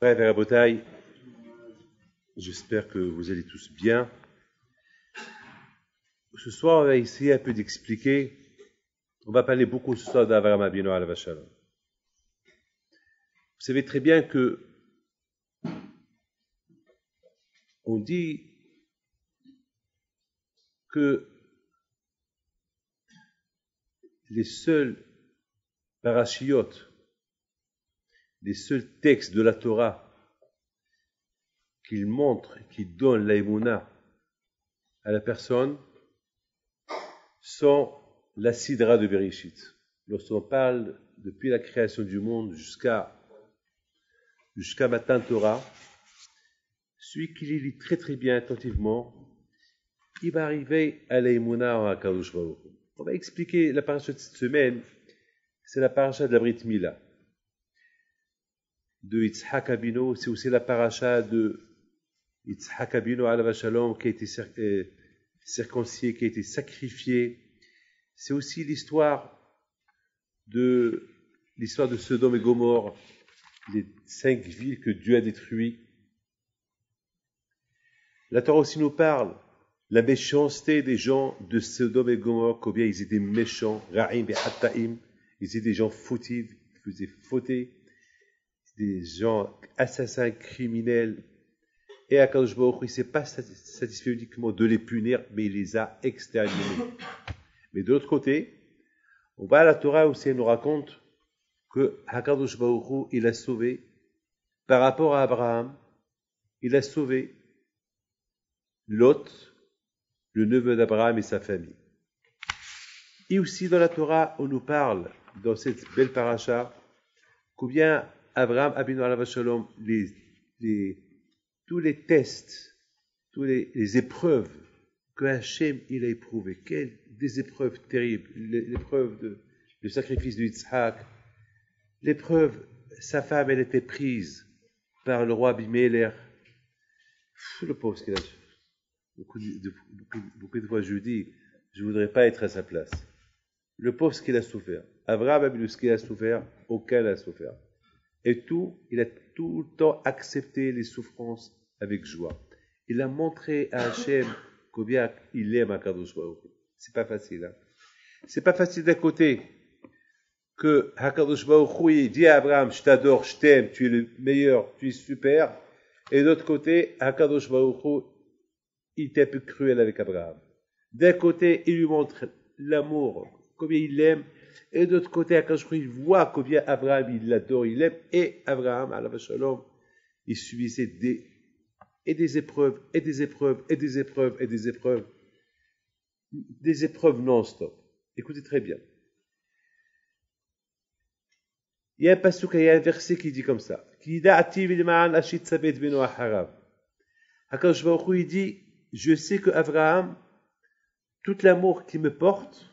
Frères et Rabotaï, j'espère que vous allez tous bien. Ce soir, on va essayer un peu d'expliquer. On va parler beaucoup ce soir d'Avraham Avinu alav shalom. Vous savez très bien que on dit que les seuls parachiotes, les seuls textes de la Torah qu'il montre, qui donnent l'aïmouna à la personne, sont la Sidra de Bereshit. Lorsqu'on parle depuis la création du monde jusqu'à Matan Torah, celui qui les lit très très bien attentivement, il va arriver à l'aïmouna en HaKadosh Baruch Hu. On va expliquer la paracha de cette semaine, c'est la paracha de la Brit Mila, de Yitzhak Abino, c'est aussi la paracha de Yitzhak Abino alav shalom qui a été circoncis, qui a été sacrifié. C'est aussi l'histoire de Sodome et Gomorrhe, les 5 villes que Dieu a détruites. La Torah aussi nous parle la méchanceté des gens de Sodome et Gomorrhe, combien ils étaient méchants, ra'im et hattaim, ils étaient des gens fautifs, ils faisaient fauter, des gens assassins, criminels. Et Akadosh Baruch Hu, il ne s'est pas satisfait uniquement de les punir, mais il les a exterminés. Mais de l'autre côté, on va à la Torah aussi, elle nous raconte que Akadosh Baruch Hu, il a sauvé, par rapport à Abraham, il a sauvé Lot, le neveu d'Abraham et sa famille. Et aussi dans la Torah, on nous parle, dans cette belle paracha, combien Abraham, Abinu alav shalom, tous les tests, toutes les épreuves que Hachem il a éprouvées, des épreuves terribles, l'épreuve du sacrifice de Yitzhak, l'épreuve, sa femme elle était prise par le roi Abimelech, le pauvre ce qu'il a fait. Beaucoup de fois je dis, je ne voudrais pas être à sa place. Le pauvre ce qu'il a souffert. Abraham Abinu ce qu'il a souffert, aucun n'a souffert. Et il a tout le temps accepté les souffrances avec joie. Il a montré à Hachem combien il aime Akadosh Baruch Hu. C'est pas facile. Hein? C'est pas facile d'un côté que Akadosh Baruch Hu dit à Abraham, je t'adore, je t'aime, tu es le meilleur, tu es super. Et d'autre côté, Akadosh Baruch Hu, il était un peu cruel avec Abraham. D'un côté, il lui montre l'amour, combien il l'aime. Et de l'autre côté, Akadosh Baruch Hu, il voit combien Abraham, il l'adore, il l'aime. Et Abraham, alav shalom, il subissait des épreuves, et des épreuves, et des épreuves, et des épreuves. Des épreuves non-stop. Écoutez très bien. Il y a un pasuk, il y a un verset qui dit comme ça. Akadosh Baruch Hu, il dit, je sais que Abraham, tout l'amour qui me porte,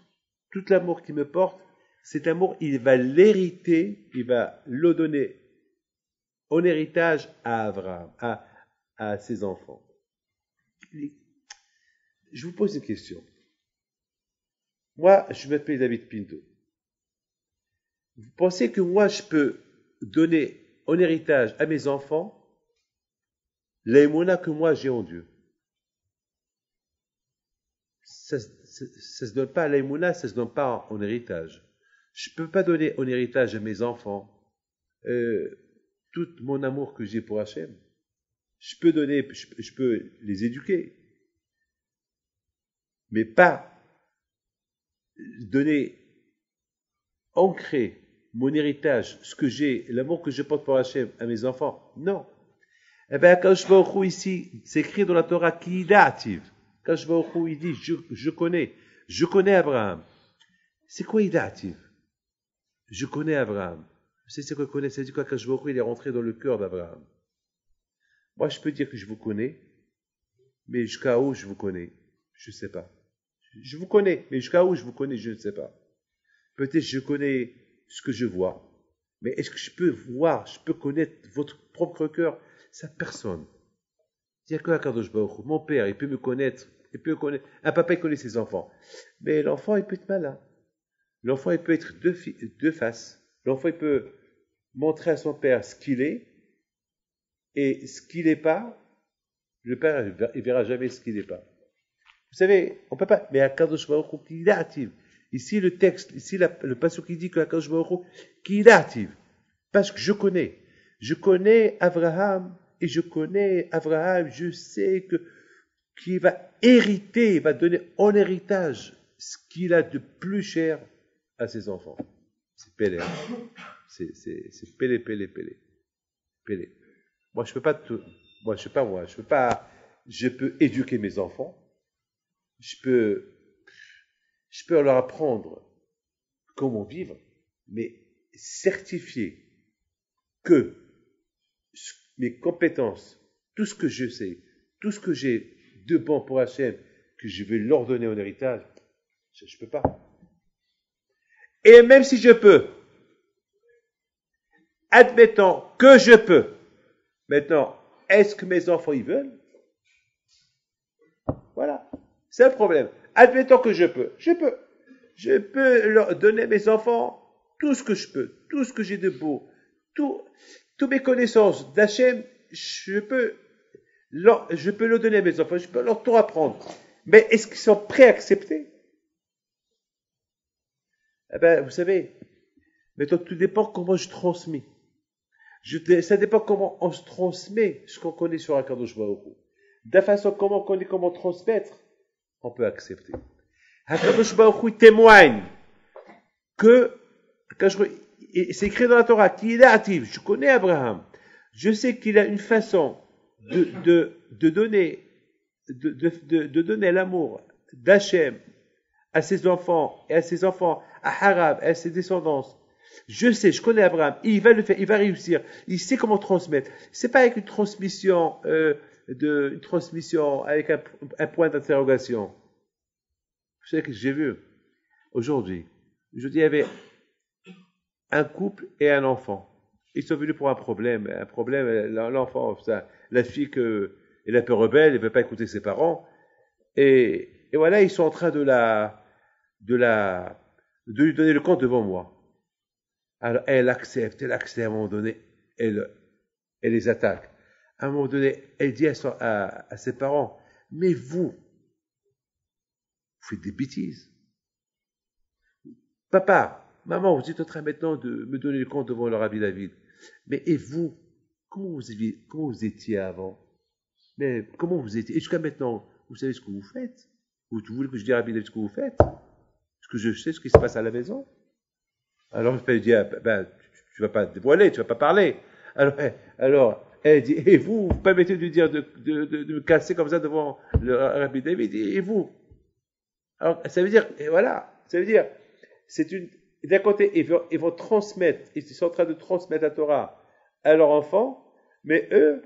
cet amour, il va l'hériter, il va le donner en héritage à Abraham, à ses enfants. Je vous pose une question. Moi, je m'appelle David Pinto. Vous pensez que moi, je peux donner en héritage à mes enfants l'aïmouna que moi j'ai en Dieu? Ça se donne pas à l'aïmouna, ça se donne pas en héritage. Je peux pas donner en héritage à mes enfants tout mon amour que j'ai pour Hachem. Je peux les éduquer, mais pas donner, ancrer mon héritage, ce que j'ai, l'amour que je porte pour Hachem à mes enfants. Non. Eh bien, Akadosh Baruch Hu ici, c'est écrit dans la Torah qui idativ. Akadosh Baruch Hu, il dit, je connais Abraham. C'est quoi idativ? Je connais Abraham. Vous savez ce que je connais? C'est-à-dire qu'Akadosh Baruch Hu, il est rentré dans le cœur d'Abraham. Moi, je peux dire que je vous connais, mais jusqu'à où je vous connais, je ne sais pas. Je vous connais, mais jusqu'à où je vous connais, je ne sais pas. Peut-être je connais ce que je vois, mais est-ce que je peux connaître votre propre cœur? Ça, personne. Il n'y a que Akadosh Baruch Hu. Mon père, il peut me connaître, un papa, il connaît ses enfants. Mais l'enfant, il peut être malin. L'enfant, il peut être deux faces. L'enfant, il peut montrer à son père ce qu'il est, Et ce qu'il n'est pas, le Père, il verra jamais ce qu'il n'est pas. Vous savez, on peut pas, mais Akadosh Baruch Hu, qu'il est actif. Ici, le texte, ici, le passage qui dit que Akadosh Baruch Hu, qu'il est actif. Parce que je connais Abraham, et je connais Abraham, je sais qu'il va hériter, il va donner en héritage ce qu'il a de plus cher à ses enfants. C'est Pélé, hein. C'est Pélé. Moi, je peux pas tout, moi, je peux éduquer mes enfants, je peux leur apprendre comment vivre, mais certifier que mes compétences, tout ce que je sais, tout ce que j'ai de bon pour Hachem, que je vais leur donner en héritage, je ne peux pas. Et même si je peux, admettons que je peux, maintenant, est-ce que mes enfants y veulent? Voilà, c'est un problème. Admettons que je peux leur donner à mes enfants tout ce que je peux, tout ce que j'ai de beau, toutes mes connaissances d'Hachem, je peux leur donner à mes enfants, je peux leur tout apprendre. Mais est-ce qu'ils sont prêts à accepter? Eh bien, vous savez, maintenant tout dépend comment je transmets. Ça dépend comment on se transmet ce qu'on connaît sur Akadosh Baruch Hu. De la façon comment on connaît comment transmettre, on peut accepter. Akadosh Baruch Hu témoigne que, c'est écrit dans la Torah, qu'il est actif. Je connais Abraham. Je sais qu'il a une façon de donner l'amour d'Hachem à ses enfants et à ses enfants, à Harab et à ses descendants. Je connais Abraham, il va le faire, il va réussir, il sait comment transmettre. C'est pas avec une transmission avec un point d'interrogation. Vous savez que j'ai vu aujourd'hui, il y avait un couple et un enfant. Ils sont venus pour un problème, l'enfant, la fille elle est un peu rebelle, elle ne veut pas écouter ses parents, et voilà, ils sont en train de lui donner le compte devant moi. Alors, elle accepte, à un moment donné, elle les attaque. À un moment donné, elle dit à ses parents, mais vous faites des bêtises. Papa, maman, vous êtes en train maintenant de me donner le compte devant le Rabbi David. Mais et vous, comment vous étiez avant? Mais comment vous étiez? Et jusqu'à maintenant, vous savez ce que vous faites? Vous voulez que je dise à Rabbi David ce que vous faites? Est-ce que je sais ce qui se passe à la maison? Alors, je peux dire, tu vas pas dévoiler, tu vas pas parler. Alors, elle dit, et vous permettez de lui dire de me casser comme ça devant le Rabbi David, et vous? Alors, ça veut dire, et voilà, ça veut dire, d'un côté, ils vont transmettre, ils sont en train de transmettre la Torah à leurs enfants, mais eux,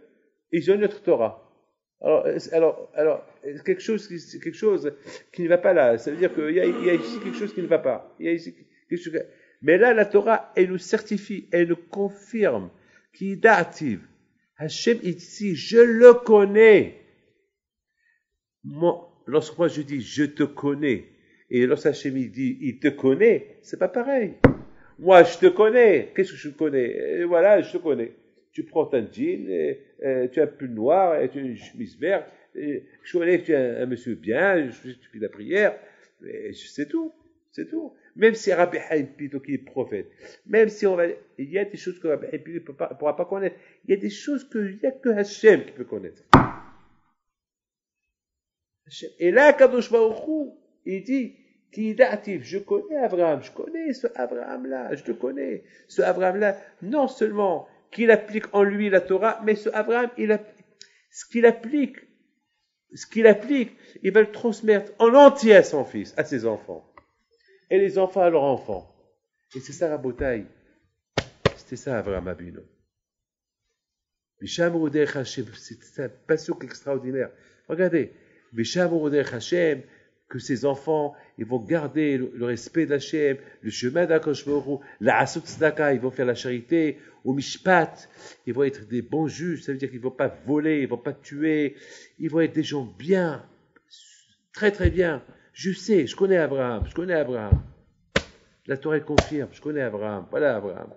ils ont une autre Torah. Alors, quelque chose qui ne va pas là. Ça veut dire qu'il y a ici quelque chose qui ne va pas. Mais là, la Torah, elle nous certifie, elle nous confirme qu'il est active. Hachem ici, je le connais. Lorsque moi je dis je te connais, et lorsque Hachem dit il te connaît, c'est pas pareil. Moi, je te connais. Qu'est-ce que je connais? Et voilà, je te connais. Tu prends un jean, tu as un pull noir, et tu as une chemise verte. Je connais que tu es un monsieur bien, tu fais de la prière. C'est tout. Même si Rabbi Haïm plutôt qui est prophète, même si il y a des choses que Rabbi Haïm ne pourra pas connaître, il y a des choses qu'il n'y a que Hachem qui peut connaître. Et là, Kadosh Baruch Hu, il dit qu'il est actif. Je connais Abraham, je connais ce Abraham-là, je le connais. Ce Abraham-là, non seulement qu'il applique en lui la Torah, mais ce Abraham, ce qu'il applique, il va le transmettre en entier à son fils, à ses enfants. Et les enfants à leurs enfants. Et c'est ça la bataille. C'était ça Abraham Abino. C'est un passion extraordinaire. Regardez. Hashem, que ses enfants, ils vont garder le respect d'Hachem, le chemin d'Akadosh Baruch Hu, la Asut Tzedaka, ils vont faire la charité, au Mishpat, ils vont être des bons juges, ça veut dire qu'ils ne vont pas voler, ils ne vont pas tuer, ils vont être des gens bien, très très bien. Je connais Abraham. La Torah confirme, je connais Abraham. Voilà Abraham.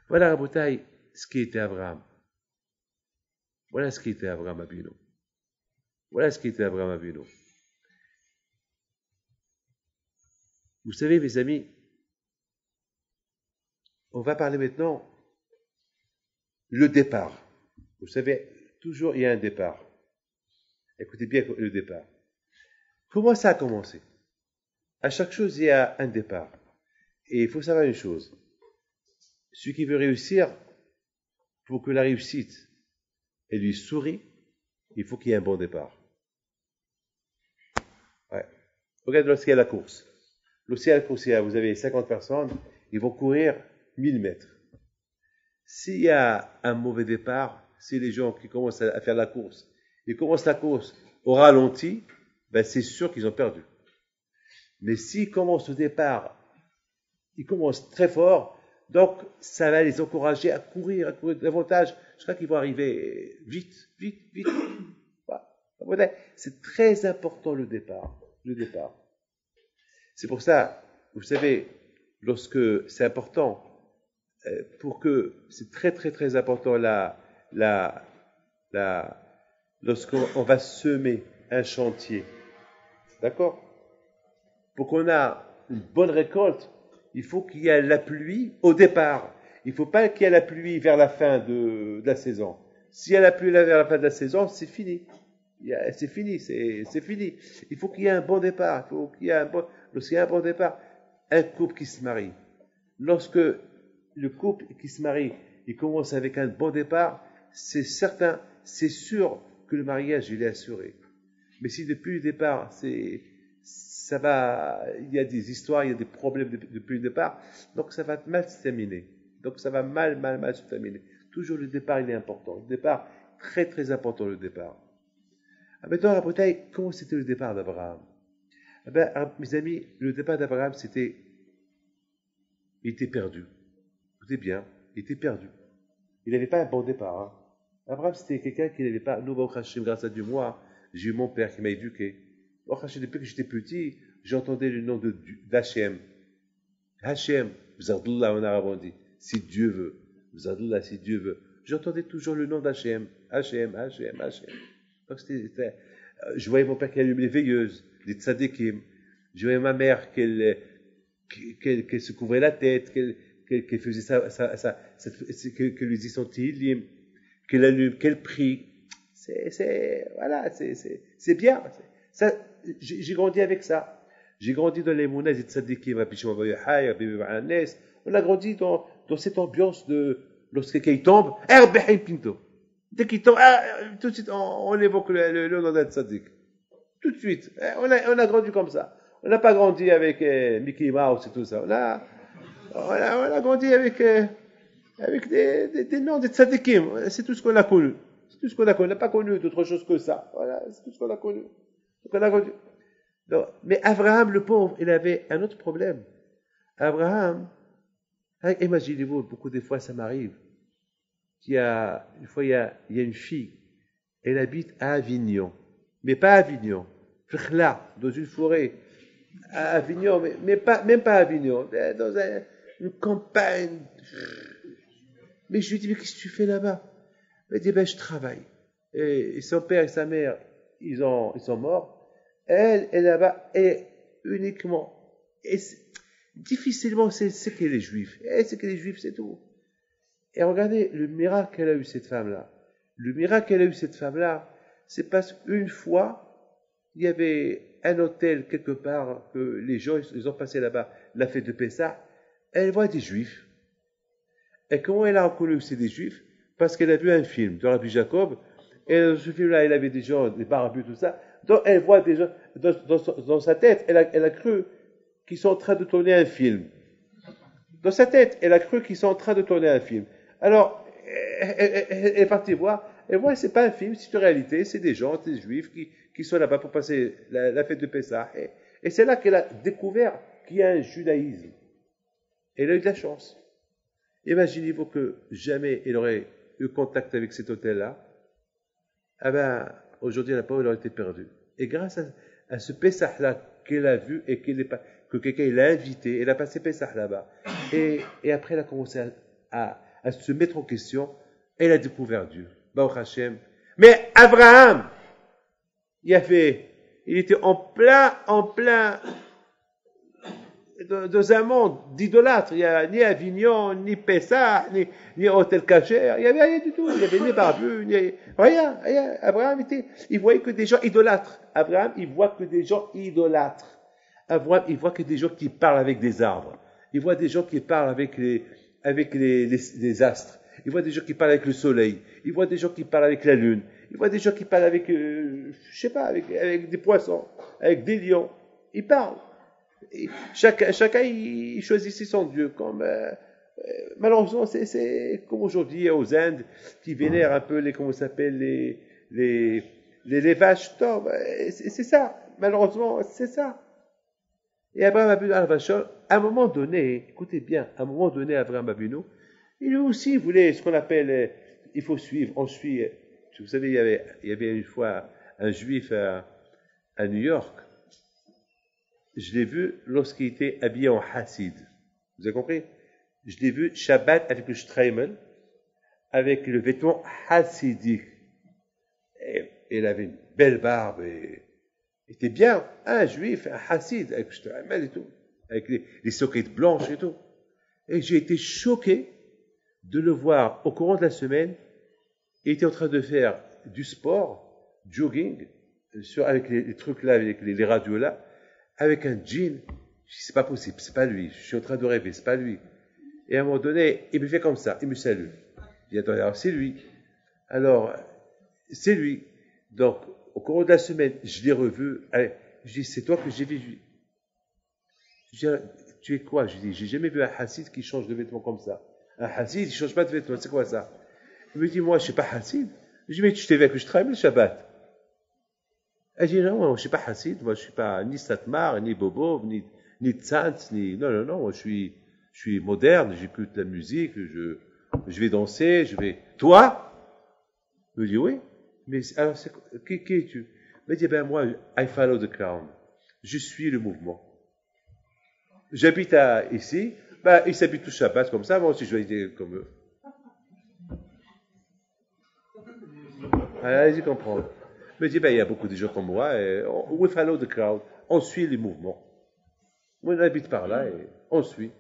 Voilà Rabotai, ce qui était Abraham. Voilà ce qui était Abraham Avinu. Voilà ce qui était Abraham Avinu. Vous savez, mes amis, on va parler maintenant le départ. Vous savez, toujours il y a un départ. Écoutez bien le départ. Comment ça a commencé? À chaque chose, il y a un départ. Et il faut savoir une chose. Celui qui veut réussir, pour que la réussite elle lui sourit, il faut qu'il y ait un bon départ. Ouais. Regarde lorsqu'il y a la course. Lorsqu'il y a la course, vous avez 50 personnes, ils vont courir 1000 mètres. S'il y a un mauvais départ, si les gens qui commencent à faire la course, ils commencent la course au ralenti, ben c'est sûr qu'ils ont perdu. Mais s'ils commencent au départ, ils commencent très fort, donc ça va les encourager à courir davantage. Je crois qu'ils vont arriver vite. Voilà. C'est très important le départ. C'est pour ça, vous savez, lorsque c'est important, c'est très important lorsqu'on va semer un chantier, d'accord? Pour qu'on ait une bonne récolte, il faut qu'il y ait la pluie au départ. Il ne faut pas qu'il y ait la pluie vers la fin de la saison. S'il y a la pluie vers la fin de la saison, c'est fini. C'est fini. Il faut qu'il y ait un bon départ. Lorsqu'il y a un bon départ, un couple qui se marie. Lorsque le couple qui se marie, il commence avec un bon départ, c'est certain, c'est sûr que le mariage, il est assuré. Mais si depuis le départ, il y a des histoires, il y a des problèmes depuis le départ, donc ça va mal se terminer. Donc ça va mal se terminer. Toujours le départ, il est important. Le départ, très important le départ. Maintenant, la bataille, comment c'était le départ d'Abraham? Mes amis, le départ d'Abraham, il était perdu. Écoutez bien, il était perdu. Il n'avait pas un bon départ. Hein. Abraham, c'était quelqu'un qui n'avait pas, nous, grâce à Dieu, moi, j'ai eu mon père qui m'a éduqué. Depuis que j'étais petit, j'entendais le nom d'Hachem. Hachem, Vzardullah en arabe on dit, si Dieu veut. Vzardullah, si Dieu veut. J'entendais toujours le nom d'Hachem. Hachem. Donc je voyais mon père qui allumait les veilleuses, les tzadikim. Je voyais ma mère qu'elle se couvrait la tête, qu'elle faisait qu'elle lui disait son tilim, qu'elle allume, qu'elle prie. C'est bien. Ça, j'ai grandi avec ça. J'ai grandi dans les mounas et tzadikim, on a grandi dans cette ambiance de lorsque quelqu'un tombe, dès qu'il tombe, tout de suite on évoque le nom d'un tzadik. Tout de suite. On a grandi comme ça. On n'a pas grandi avec Mickey Mouse et tout ça. On a grandi avec des noms de tzadikim. C'est tout ce qu'on a connu. On n'a pas connu d'autre chose que ça. Voilà, c'est tout ce qu'on a connu. Donc on a grandi. Donc, mais Abraham, le pauvre, il avait un autre problème. Abraham, imaginez-vous, beaucoup de fois ça m'arrive. Une fois, il y a une fille, elle habite à Avignon. Mais pas à Avignon. Là, dans une forêt. À Avignon, même pas à Avignon. Dans une campagne. Mais je lui dis, mais qu'est-ce que tu fais là-bas? Elle dit, je travaille. Et son père et sa mère, ils sont morts. Elle est là-bas, et uniquement. Et difficilement, c'est qu'elle est juive. C'est qu'elle est juive, c'est tout. Et regardez le miracle qu'elle a eu, cette femme-là. Le miracle qu'elle a eu, cette femme-là, c'est parce qu'une fois, il y avait un hôtel quelque part, que les gens, ils ont passé là-bas, la fête de Pessah, elle voit des juifs. Et comment elle a reconnu que c'est des juifs? Parce qu'elle a vu un film de Rabbi Jacob, et dans ce film-là, il avait des gens, des barbus, tout ça. Donc, elle voit des gens, dans sa tête, elle a cru qu'ils sont en train de tourner un film. Dans sa tête, elle a cru qu'ils sont en train de tourner un film. Alors, elle est partie voir, et voit, c'est pas un film, c'est une réalité, c'est des gens, des juifs qui sont là-bas pour passer la fête de Pessah. Et c'est là qu'elle a découvert qu'il y a un judaïsme. Et elle a eu de la chance. Imaginez-vous que jamais elle aurait eu contact avec cet hôtel-là. Aujourd'hui, la pauvre, elle aurait été perdue. Et grâce à ce Pessah-là qu'elle a vu et que quelqu'un l'a invité, elle a passé Pessah là-bas. Et après, elle a commencé à se mettre en question. Elle a découvert Dieu. Baruch Hashem, Mais Abraham, il était en plein, dans un monde d'idolâtres. Il n'y a ni Avignon, ni Pessah, ni hôtel cachère. Il n'y avait rien du tout. Il n'y avait ni barbu, rien. Abraham il voyait que des gens idolâtres. Abraham, il voit que des gens idolâtres. Abraham, il voit que des gens qui parlent avec des arbres. Il voit des gens qui parlent avec les astres. Il voit des gens qui parlent avec le soleil. Il voit des gens qui parlent avec la lune. Il voit des gens qui parlent avec, je sais pas, avec des poissons, avec des lions. Il parle. Chacun il choisissait son Dieu. Malheureusement, c'est comme aujourd'hui aux Indes qui vénèrent un peu comment ça s'appelle, les vaches. C'est ça. Malheureusement, c'est ça. Et Abraham Avinu à un moment donné, écoutez bien, à un moment donné, Abraham Avinu, il aussi voulait ce qu'on appelle, il faut suivre, on suit. Vous savez, il y avait une fois un juif à New York. Je l'ai vu lorsqu'il était habillé en hassid. Vous avez compris? Je l'ai vu Shabbat avec le shtreimel, avec le vêtement hassidique. Et il avait une belle barbe et il était bien, un juif, un hassid, avec le shtreimel et tout, avec les soquettes blanches et tout. Et j'ai été choqué de le voir au courant de la semaine. Il était en train de faire du sport, jogging, avec les trucs là, avec les radios là, avec un jean. Je dis, c'est pas possible, c'est pas lui. Je suis en train de rêver, c'est pas lui. Et à un moment donné, il me fait comme ça, il me salue. Je dis, attends, alors c'est lui. Alors, c'est lui. Donc, au cours de la semaine, je l'ai revu. Allez, je dis, c'est toi que j'ai vu. Je dis, tu es quoi? Je dis, j'ai jamais vu un hassid qui change de vêtements comme ça. Un hassid, il change pas de vêtements, c'est quoi ça? Il me dit, moi, je suis pas hassid. Je dis, mais tu t'es vu que je travaille le Shabbat. Elle dit, non, moi, je suis pas hassid, moi, je suis pas ni Satmar, ni Bobo, ni Tzantz, non, moi, je suis moderne, j'écoute la musique, je vais danser, toi? Il me dit, oui. Mais, alors, qui es-tu? Il me dit, ben, moi, I follow the crowd. Je suis le mouvement. J'habite ici, ben, ils s'habitent tout Shabbat comme ça, moi aussi, je vais être comme eux. Allez-y comprendre. Il me dit, ben, il y a beaucoup de gens comme moi, et we follow the crowd. On suit les mouvements. On habite par là et on suit.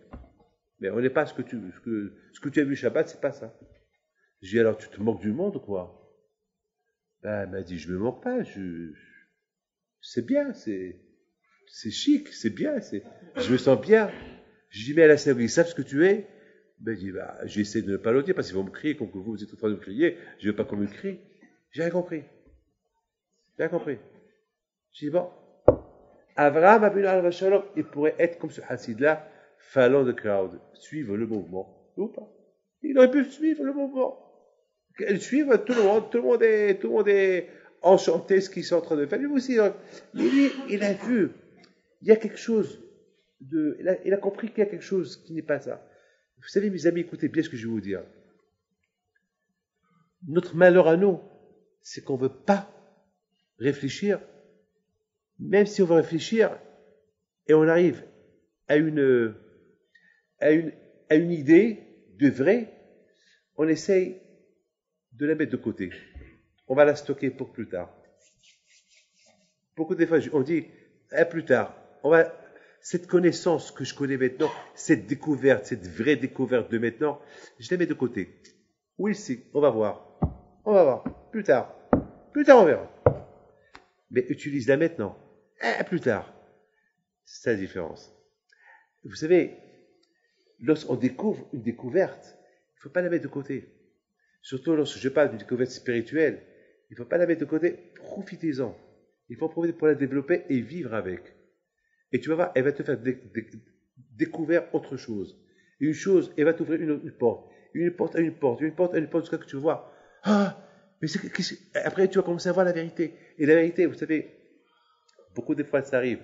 Mais on n'est pas ce que tu as vu Shabbat, c'est pas ça. Je dis, alors tu te moques du monde ou quoi? Ben, elle m'a dit, je me moque pas, c'est bien, c'est chic, c'est bien, je me sens bien. Je dis, mais à la synagogue, ils savent ce que tu es? Ben, il dit, bah, j'essaie de ne pas le dire parce qu'ils vont me crier, comme que vous êtes en train de me crier, je ne veux pas qu'on me crie. J'ai rien compris. Je dis, bon, Avraham Avinu alav shalom, il pourrait être comme ce hassid-là, follow the crowd, suivre le mouvement, ou pas. Il aurait pu suivre le mouvement. Suivre tout le monde est enchanté de ce qu'ils sont en train de faire. Lui aussi, lui, il a vu, il y a quelque chose il a compris qu'il y a quelque chose qui n'est pas ça. Vous savez, mes amis, écoutez bien ce que je vais vous dire. Notre malheur à nous, c'est qu'on ne veut pas réfléchir. Même si on veut réfléchir, et on arrive à une idée de vrai, on essaye de la mettre de côté. On va la stocker pour plus tard. Beaucoup de fois, on dit, plus tard, cette connaissance que je connais maintenant, cette découverte, cette vraie découverte de maintenant, je la mets de côté. Oui, si, on va voir. Plus tard, on verra. Mais utilise-la maintenant. Plus tard. C'est ça la différence. Vous savez, lorsqu'on découvre une découverte, il ne faut pas la mettre de côté. Surtout lorsque je parle d'une découverte spirituelle, il ne faut pas la mettre de côté. Profitez-en. Il faut en profiter pour la développer et vivre avec. Et tu vas voir, elle va te faire découvrir autre chose. Une chose, elle va t'ouvrir une porte. Une porte à une porte, jusqu'à ce que tu vas voir. Mais après, tu vas commencer à voir la vérité. Et la vérité, vous savez, beaucoup de fois, ça arrive.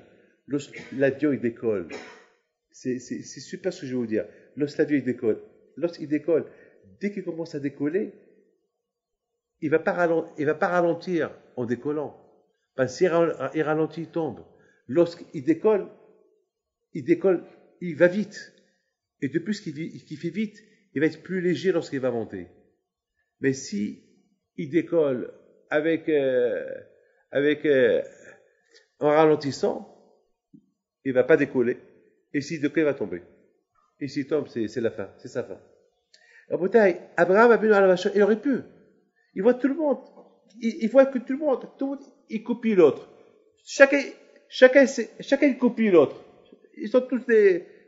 Lorsque l'avion, il décolle. C'est super ce que je vais vous dire. Lorsqu'il décolle, dès qu'il commence à décoller, il va pas ralentir en décollant. Parce qu'il ralentit, il tombe. Lorsqu'il décolle, il va vite. Et de plus qu'il fait vite, il va être plus léger lorsqu'il va monter. Mais si il décolle en ralentissant, il va pas décoller. Et s'il décolle, il va tomber. Et s'il tombe, c'est la fin, c'est sa fin. Abraham a vu dans la vache, il aurait pu. Il voit tout le monde. Il voit que tout le monde, il copie l'autre. Chacun il copie l'autre. Ils sont tous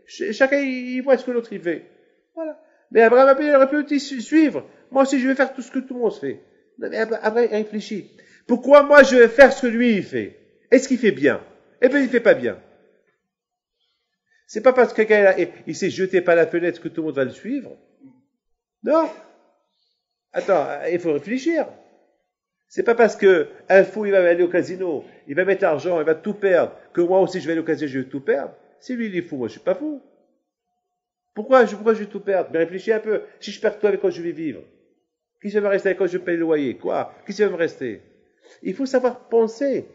chacun il voit ce que l'autre il fait. Voilà. Mais Abraham il aurait pu aussi suivre. Moi aussi je vais faire tout ce que tout le monde fait. Mais Abraham il réfléchit. Pourquoi moi je vais faire ce que lui il fait? Est-ce qu'il fait bien? Eh bien il fait pas bien. C'est pas parce que quelqu'un il s'est jeté par la fenêtre que tout le monde va le suivre. Non. Attends, il faut réfléchir. C'est pas parce que un fou il va aller au casino, il va mettre l'argent, il va tout perdre, que moi aussi je vais aller au casino, je vais tout perdre. Si lui il est fou, moi je suis pas fou. Pourquoi je vais tout perdre? Mais réfléchis un peu. Si je perds tout avec quoi je vais vivre? Qui va me rester avec quoi je paye le loyer? Quoi? Qui va me rester? Il faut savoir penser.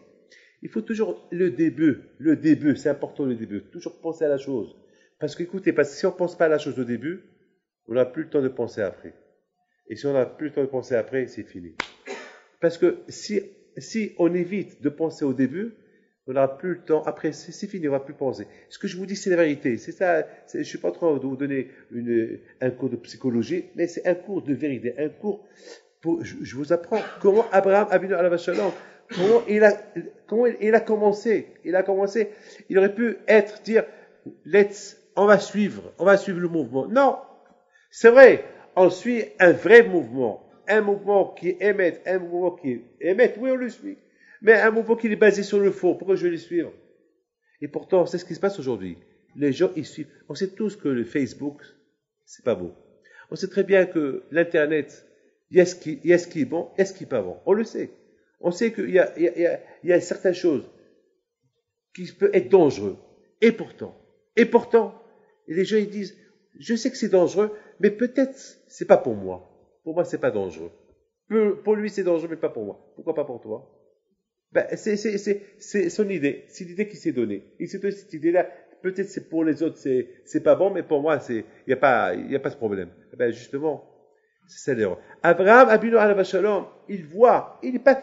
Il faut toujours le début, c'est important le début. Toujours penser à la chose. Parce que si on pense pas à la chose au début, on n'a plus le temps de penser après. Et si on n'a plus le temps de penser après, c'est fini. Parce que si on évite de penser au début, on n'aura plus le temps. Après, c'est fini, on ne va plus penser. Ce que je vous dis, c'est la vérité. C'est ça. Je ne suis pas en train de vous donner un cours de psychologie, mais c'est un cours de vérité. Un cours je vous apprends comment Abraham a vu à la vache à l'encre. Comment il a commencé. Il aurait pu dire, on va suivre le mouvement. Non. C'est vrai. On suit un vrai mouvement. Un mouvement qui émet, oui, on le suit. Mais un mouvement qui est basé sur le faux, pourquoi je vais le suivre? Et pourtant, c'est ce qui se passe aujourd'hui. Les gens, ils suivent. On sait tous que le Facebook, c'est pas beau. On sait très bien que l'Internet, il y a ce qui est bon, il y a ce qui n'est pas bon. On le sait. On sait qu'il y a certaines choses qui peuvent être dangereuses. Et pourtant, les gens, ils disent, je sais que c'est dangereux, mais peut-être, c'est pas pour moi. Pour moi, c'est pas dangereux. Pour lui, c'est dangereux, mais pas pour moi. Pourquoi pas pour toi? C'est son idée. C'est l'idée qu'il s'est donnée. Il s'est donné cette idée-là. Peut-être c'est pour les autres, c'est pas bon, mais pour moi, il y a pas ce problème. Justement, c'est ça l'erreur. Abraham, Abinu alav shalom, il voit, il est pas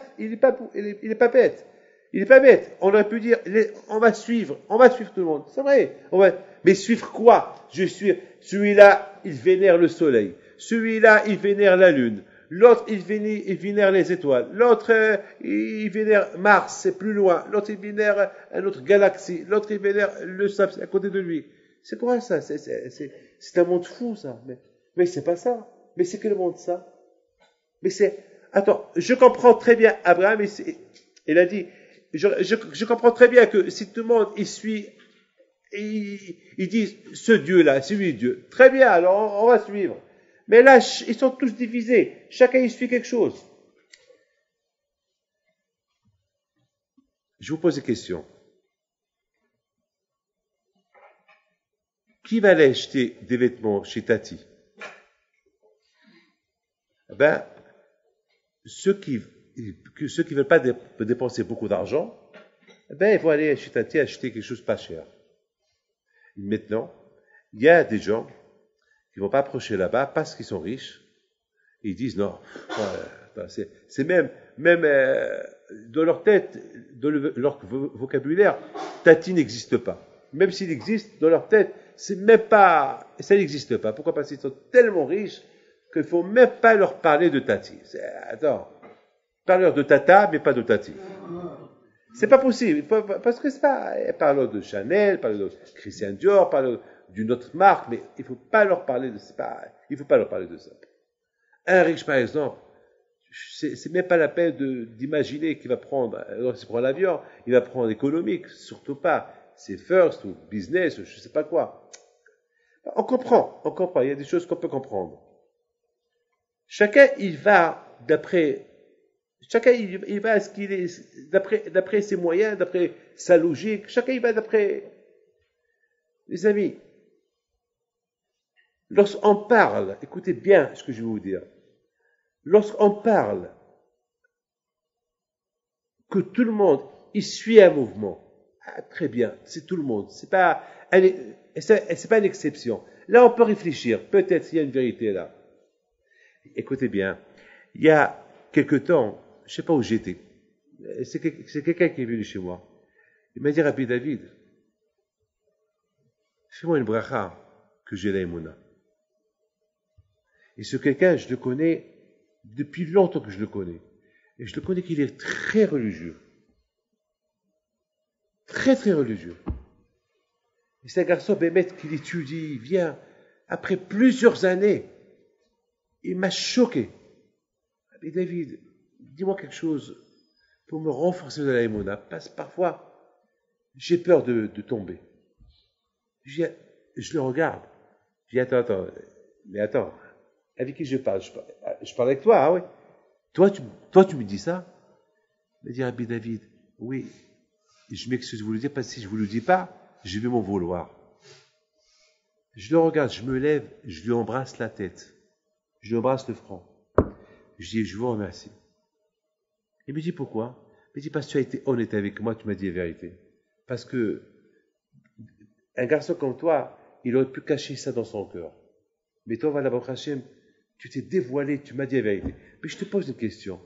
bête. Il est pas bête. On aurait pu dire, on va suivre tout le monde. C'est vrai. Mais suivre quoi? Celui-là, il vénère le soleil. Celui-là, il vénère la lune. L'autre, il vénère les étoiles. L'autre, il vénère Mars, c'est plus loin. L'autre, il vénère une autre galaxie. L'autre, il vénère le sable, c'est à côté de lui. C'est quoi ça? C'est un monde fou, ça. Mais c'est pas ça. Mais c'est quel monde, ça? Attends, je comprends très bien Abraham, il a dit, je comprends très bien que si tout le monde, il suit, il dit, ce Dieu-là, c'est lui Dieu. Très bien, alors on va suivre. Mais là, ils sont tous divisés. Chacun, il suit quelque chose. Je vous pose des questions. Qui va aller acheter des vêtements chez Tati? Ceux qui veulent pas dépenser beaucoup d'argent, ils vont aller chez Tati acheter quelque chose pas cher. Maintenant, il y a des gens qui vont pas approcher là-bas parce qu'ils sont riches. Ils disent non, c'est même dans leur tête, dans leur vocabulaire, Tati n'existe pas. Même s'il existe, dans leur tête, ça n'existe pas. Pourquoi? Parce qu'ils sont tellement riches qu'il faut même pas leur parler de Tati. Parle-leur de Tata, mais pas de Tati. C'est pas possible, parce que c'est pas, parlons de Chanel, parlons de Christian Dior, parlons d'une autre marque, mais il faut pas leur parler de ça. Un riche, par exemple, c'est même pas la peine d'imaginer qu'il va prendre, lorsqu'il prend l'avion, il va prendre économique, surtout pas. C'est first ou business ou je sais pas quoi. On comprend, il y a des choses qu'on peut comprendre. Chacun, il va à ce qu'il est, d'après ses moyens, d'après sa logique. Chacun, il va d'après. Les amis, lorsqu'on parle, écoutez bien ce que je vais vous dire. Lorsqu'on parle que tout le monde, il suit un mouvement, très bien, c'est tout le monde. C'est pas une exception. Là, on peut réfléchir. Peut-être il y a une vérité là. Écoutez bien. Il y a quelque temps, je sais pas où j'étais. C'est quelqu'un qui est venu chez moi. Il m'a dit, Rabbi David, fais-moi une bracha que j'ai la Emouna. Et ce quelqu'un, je le connais depuis longtemps que je le connais. Et je le connais qu'il est très religieux. Très, très religieux. Et c'est un garçon, Bémet, qui étudie, il vient, après plusieurs années, il m'a choqué. Mais David, dis-moi quelque chose pour me renforcer de la Emouna, parce que parfois, j'ai peur de tomber. Je le regarde. Je dis, attends, mais attends, avec qui je parle avec toi, ah oui. Toi, tu me dis ça? Il m'a dit, Rabbi David, oui, je m'excuse de vous le dire, parce que si je ne vous le dis pas, je vais m'en vouloir. Je le regarde, je me lève, je lui embrasse la tête. Je lui embrasse le front. Je dis, je vous remercie. Il me dit, pourquoi? Il me dit, parce que tu as été honnête avec moi, tu m'as dit la vérité. Parce que un garçon comme toi, il aurait pu cacher ça dans son cœur. Mais toi, voilà, Baruch Hashem, tu t'es dévoilé, tu m'as dit la vérité. Mais je te pose une question.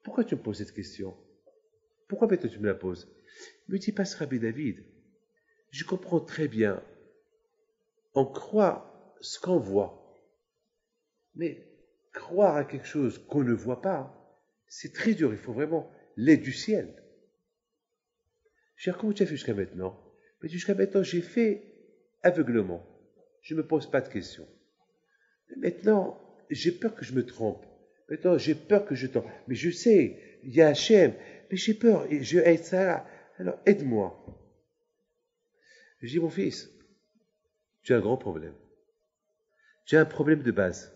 Pourquoi tu me poses cette question? Pourquoi maintenant tu me la poses? Il me dit, parce que Rabbi David, je comprends très bien. On croit ce qu'on voit. Mais croire à quelque chose qu'on ne voit pas, c'est très dur. Il faut vraiment l'aide du ciel. Je dis, comment tu as fait jusqu'à maintenant? Mais jusqu'à maintenant, j'ai fait aveuglement. Je ne me pose pas de questions. Maintenant, j'ai peur que je me trompe. Maintenant, j'ai peur que je tombe. Mais je sais, il y a Hachem, mais j'ai peur, et je aide ça. Alors, aide-moi. Je dis, mon fils, tu as un grand problème. Tu as un problème de base.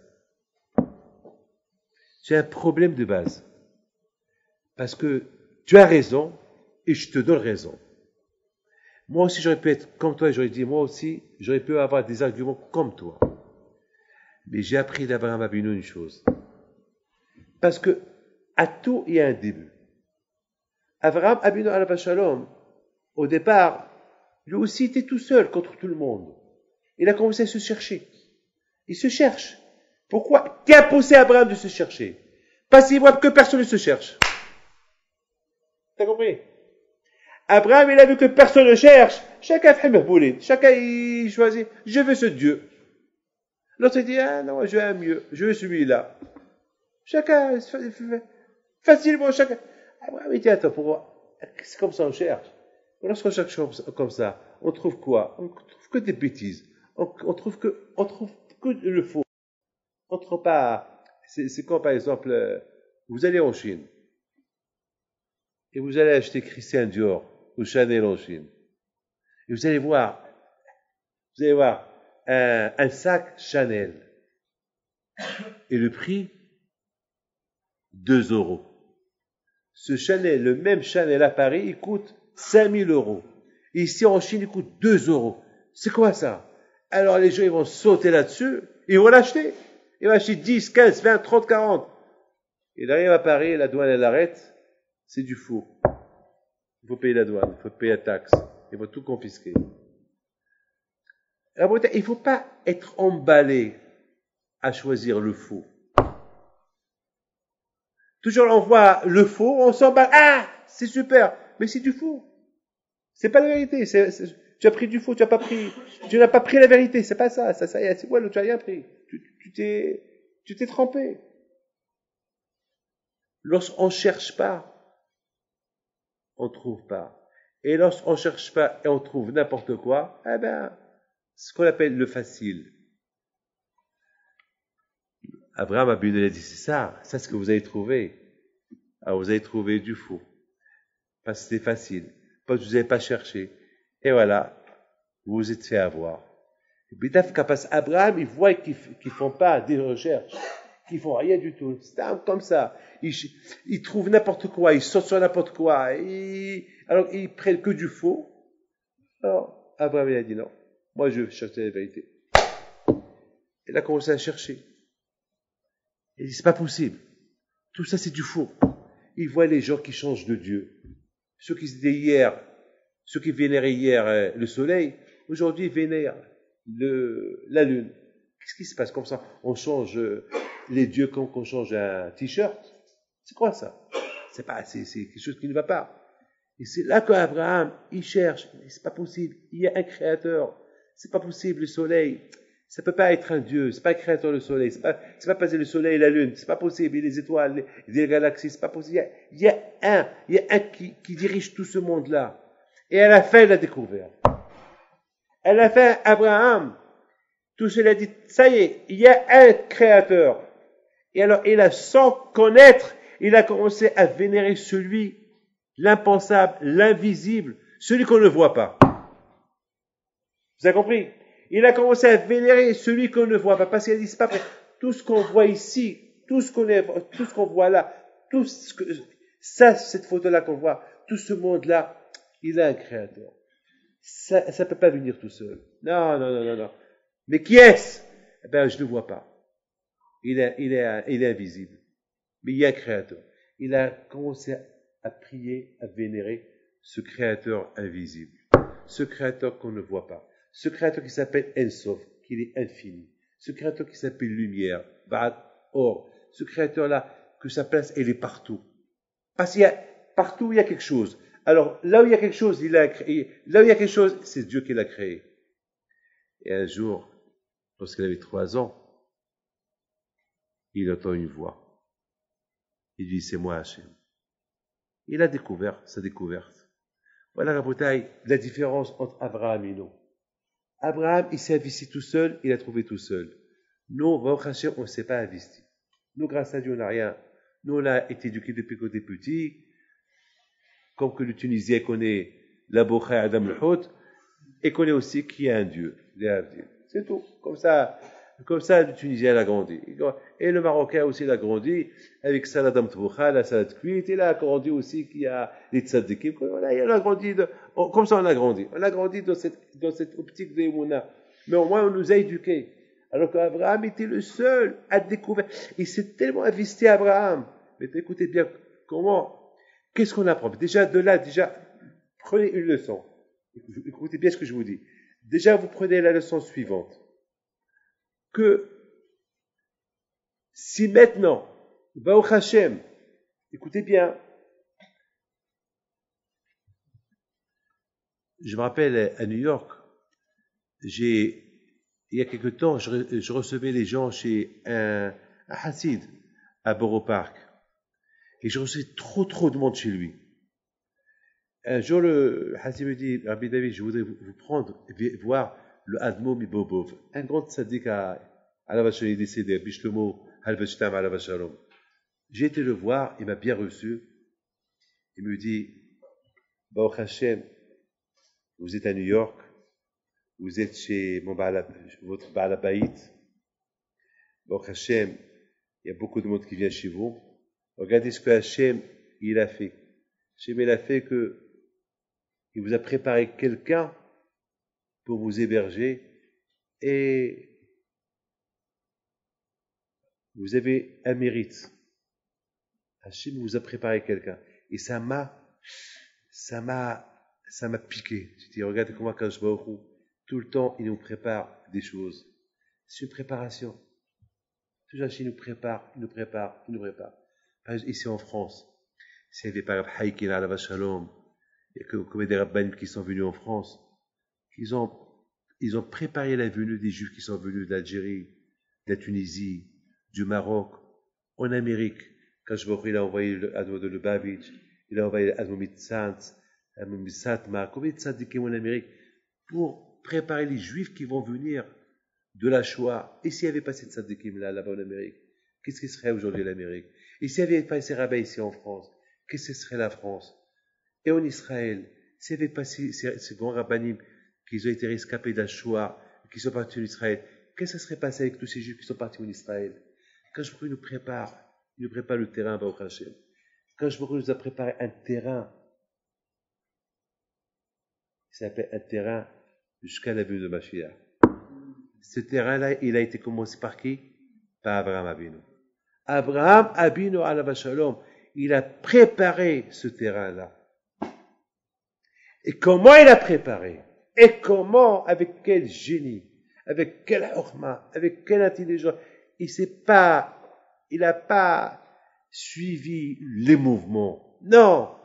Tu as un problème de base. Parce que tu as raison, et je te donne raison. Moi aussi, j'aurais pu être comme toi, et j'aurais dit, moi aussi, j'aurais pu avoir des arguments comme toi. Mais j'ai appris d'Abraham Avinu une chose. Parce que, à tout, il y a un début. Abraham Avinu alav shalom, au départ, lui aussi était tout seul contre tout le monde. Il a commencé à se chercher. Il se cherche. Pourquoi? Qui a poussé Abraham de se chercher? Parce qu'il voit que personne ne se cherche. T'as compris? Abraham, il a vu que personne ne cherche. Chacun fait mehboulin. Chacun, il choisit. Je veux ce Dieu. L'autre, il dit, ah non, je veux un mieux. Je veux celui-là. Chacun, facilement, chacun. Abraham, il dit, attends, pourquoi? C'est comme ça, on cherche. Lorsqu'on cherche comme ça, on trouve quoi? On trouve que des bêtises. On trouve que le faux. On trouve pas. C'est comme, par exemple, vous allez en Chine. Et vous allez acheter Christian Dior ou Chanel en Chine. Et vous allez voir un sac Chanel. Et le prix, 2 €. Ce Chanel, le même Chanel à Paris, il coûte 5 000 €. Et ici en Chine, il coûte 2 €. C'est quoi ça? Alors les gens, ils vont sauter là-dessus, et ils vont l'acheter. Ils vont acheter 10, 15, 20, 30, 40. Il arrive à Paris, la douane, elle arrête. C'est du faux. Il faut payer la douane, il faut payer la taxe. Ils vont tout confisquer. Alors, il ne faut pas être emballé à choisir le faux. Toujours on voit le faux, on s'emballe. Ah, c'est super, mais c'est du faux. C'est pas la vérité. Tu as pris du faux, tu n'as pas pris la vérité. C'est pas ça. Ça y est, c'est quoi, tu n'as rien pris. Tu t'es trompé. Lorsqu'on cherche pas, on trouve pas. Et lorsqu'on cherche pas et on trouve n'importe quoi, eh ben, ce qu'on appelle le facile. Abraham Abinu a dit, c'est ça, c'est ce que vous avez trouvé. Alors vous avez trouvé du faux. Parce que c'était facile. Parce que vous n'avez pas cherché. Et voilà, vous vous êtes fait avoir. Et puis parce qu'Abraham, il voit qu'ils font pas des recherches, qu'ils font rien du tout. C'est comme ça. Ils trouvent n'importe quoi, ils sautent sur n'importe quoi. Alors ils prennent que du faux. Alors Abraham, il a dit non. Moi, je veux chercher la vérité. Il a commencé à chercher. Il dit, c'est pas possible. Tout ça, c'est du faux. Il voit les gens qui changent de Dieu. Ceux qui vénéraient hier le soleil, aujourd'hui, ils vénèrent la lune. Qu'est-ce qui se passe comme ça? On change les dieux comme on change un t-shirt. C'est quoi ça? c'est quelque chose qui ne va pas. Et c'est là qu'Abraham, il cherche. C'est pas possible. Il y a un créateur. C'est pas possible, le soleil. Ça peut pas être un Dieu. C'est pas un créateur, le soleil. C'est pas passer le soleil et la lune. C'est pas possible. Et les étoiles, les galaxies. C'est pas possible. Il y a un qui dirige tout ce monde-là. Et à la fin, il l'a découvert. À la fin, Abraham, tout cela dit, ça y est, il y a un créateur. Et alors, il a, sans connaître, il a commencé à vénérer celui, l'impensable, l'invisible, celui qu'on ne voit pas. Vous avez compris? Il a commencé à vénérer celui qu'on ne voit pas, parce qu'il a dit, c'est pas vrai. Tout ce qu'on voit ici, tout ce qu'on voit là, cette photo-là qu'on voit, tout ce monde-là, il a un créateur. Ça peut pas venir tout seul. Non. Mais qui est-ce? Eh ben, je ne le vois pas. Il est invisible. Mais il y a un créateur. Il a commencé à prier, à vénérer ce créateur invisible. Ce créateur qu'on ne voit pas. Ce créateur qui s'appelle Ensof, qui est infini. Ce créateur qui s'appelle lumière, Ba'ad, or. Ce créateur-là, que sa place, elle est partout. Parce qu'il y a, partout, il y a quelque chose. Alors, là où il y a quelque chose, il a créé. Là où il y a quelque chose, c'est Dieu qui l'a créé. Et un jour, lorsqu'il avait 3 ans, il entend une voix. Il dit, c'est moi Hachem. Il a découvert sa découverte. Voilà, Rabotaï, la différence entre Abraham et nous. Abraham, il s'est investi tout seul, il a trouvé tout seul. Nous, Baruch Hachem, on ne s'est pas investi. Nous, grâce à Dieu, on n'a rien. Nous, on a été éduqués depuis qu'on était petits. Comme que le Tunisien connaît la Bokha Adam al-Hout, et connaît aussi qu'il y a un Dieu. C'est tout. Comme ça, le Tunisien a grandi. Et le Marocain aussi, il a grandi avec salade Mtboucha, la salade cuite. Il a grandi aussi qu'il y a les tzadikim. Il a grandi comme ça, on a grandi. On a grandi dans cette optique de Emouna. Mais au moins, on nous a éduqués. Alors qu'Abraham était le seul à découvrir. Il s'est tellement investi à Abraham. Mais écoutez bien, qu'est-ce qu'on apprend? Déjà, prenez une leçon. Écoutez bien ce que je vous dis. Déjà, vous prenez la leçon suivante. Que si maintenant, Baruch Hashem, écoutez bien, je me rappelle à New York, il y a quelque temps, je recevais les gens chez un Hassid à Borough Park. Et je recevais trop de monde chez lui. Un jour, le Hassid me dit, Rabbi David, je voudrais vous prendre, voir le Admo Mibobov, un grand tzaddik à la vache, il est décédé, Bishlomo, Halveshtam, à la vache. J'ai été le voir, il m'a bien reçu. Il me dit, Baruch Hashem, vous êtes à New York, vous êtes chez votre Baal Habayit. Baruch Hashem, il y a beaucoup de monde qui vient chez vous. Regardez ce que Hashem, il a fait. Hashem, il a fait il vous a préparé quelqu'un pour vous héberger et vous avez un mérite. Hachem vous a préparé quelqu'un. Et ça m'a piqué. Je dis, regardez comment quand je vais au roux, tout le temps, il nous prépare des choses. C'est une préparation. Toujours Hachem nous prépare. Par exemple, ici en France, s'il n'y avait pas Haïkin à la Shalom, il y a que des rabbanim qui sont venus en France, ils ont préparé la venue des Juifs qui sont venus d'Algérie, de la Tunisie, du Maroc, en Amérique. Quand il a envoyé l'Admo de Lubavitch, il a envoyé l'Admo Mitzantz, l'Admo Mitzatma, combien de tzadikim en Amérique, pour préparer les Juifs qui vont venir de la Shoah. Et s'il n'y avait pas ces tzadikim là-bas en Amérique, qu'est-ce qui serait aujourd'hui l'Amérique? Et s'il n'y avait pas ces rabbins ici en France, qu'est-ce que serait la France? Et en Israël, s'il n'y avait pas ces grands rabbanim qui ont été rescapés de la Shoah, qui sont partis en Israël, qu'est-ce qui serait passé avec tous ces Juifs qui sont partis en Israël? Quand je nous prépare le terrain, Baruch Hashem. Quand je nous a préparé un terrain, il s'appelle un terrain jusqu'à la venue de Mashiach. Ce terrain-là, il a été commencé par qui? Par Abraham Abinu. Abraham Abinu alav shalom, il a préparé ce terrain-là. Et comment il a préparé? Et comment? Avec quel génie? Avec quelle orma? Avec quelle intelligence? Il n'a pas suivi les mouvements. Non,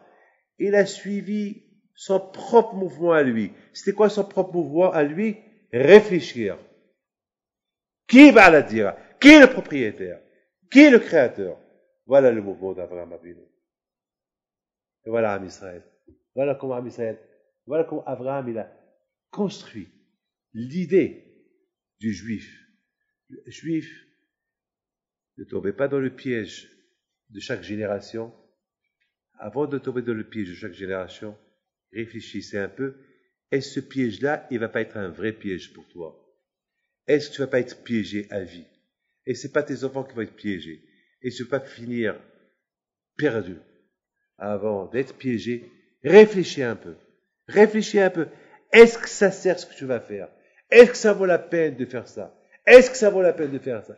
il a suivi son propre mouvement à lui. C'était quoi son propre mouvement à lui? Réfléchir. Qui va la dire? Qui est le propriétaire? Qui est le créateur? Voilà le mouvement d'Abraham Avinu. Et voilà Am Israël. Voilà comment Am Israël, voilà comment Abraham il a construit l'idée du juif. Le juif ne tombait pas dans le piège de chaque génération. Avant de tomber dans le piège de chaque génération, réfléchissez un peu. Est-ce que ce piège-là, il ne va pas être un vrai piège pour toi? Est-ce que tu ne vas pas être piégé à vie? Et ce n'est pas tes enfants qui vont être piégés. Et tu ne vas pas finir perdu. Avant d'être piégé, réfléchis un peu. Réfléchis un peu. Est-ce que ça sert ce que tu vas faire? Est-ce que ça vaut la peine de faire ça? Est-ce que ça vaut la peine de faire ça?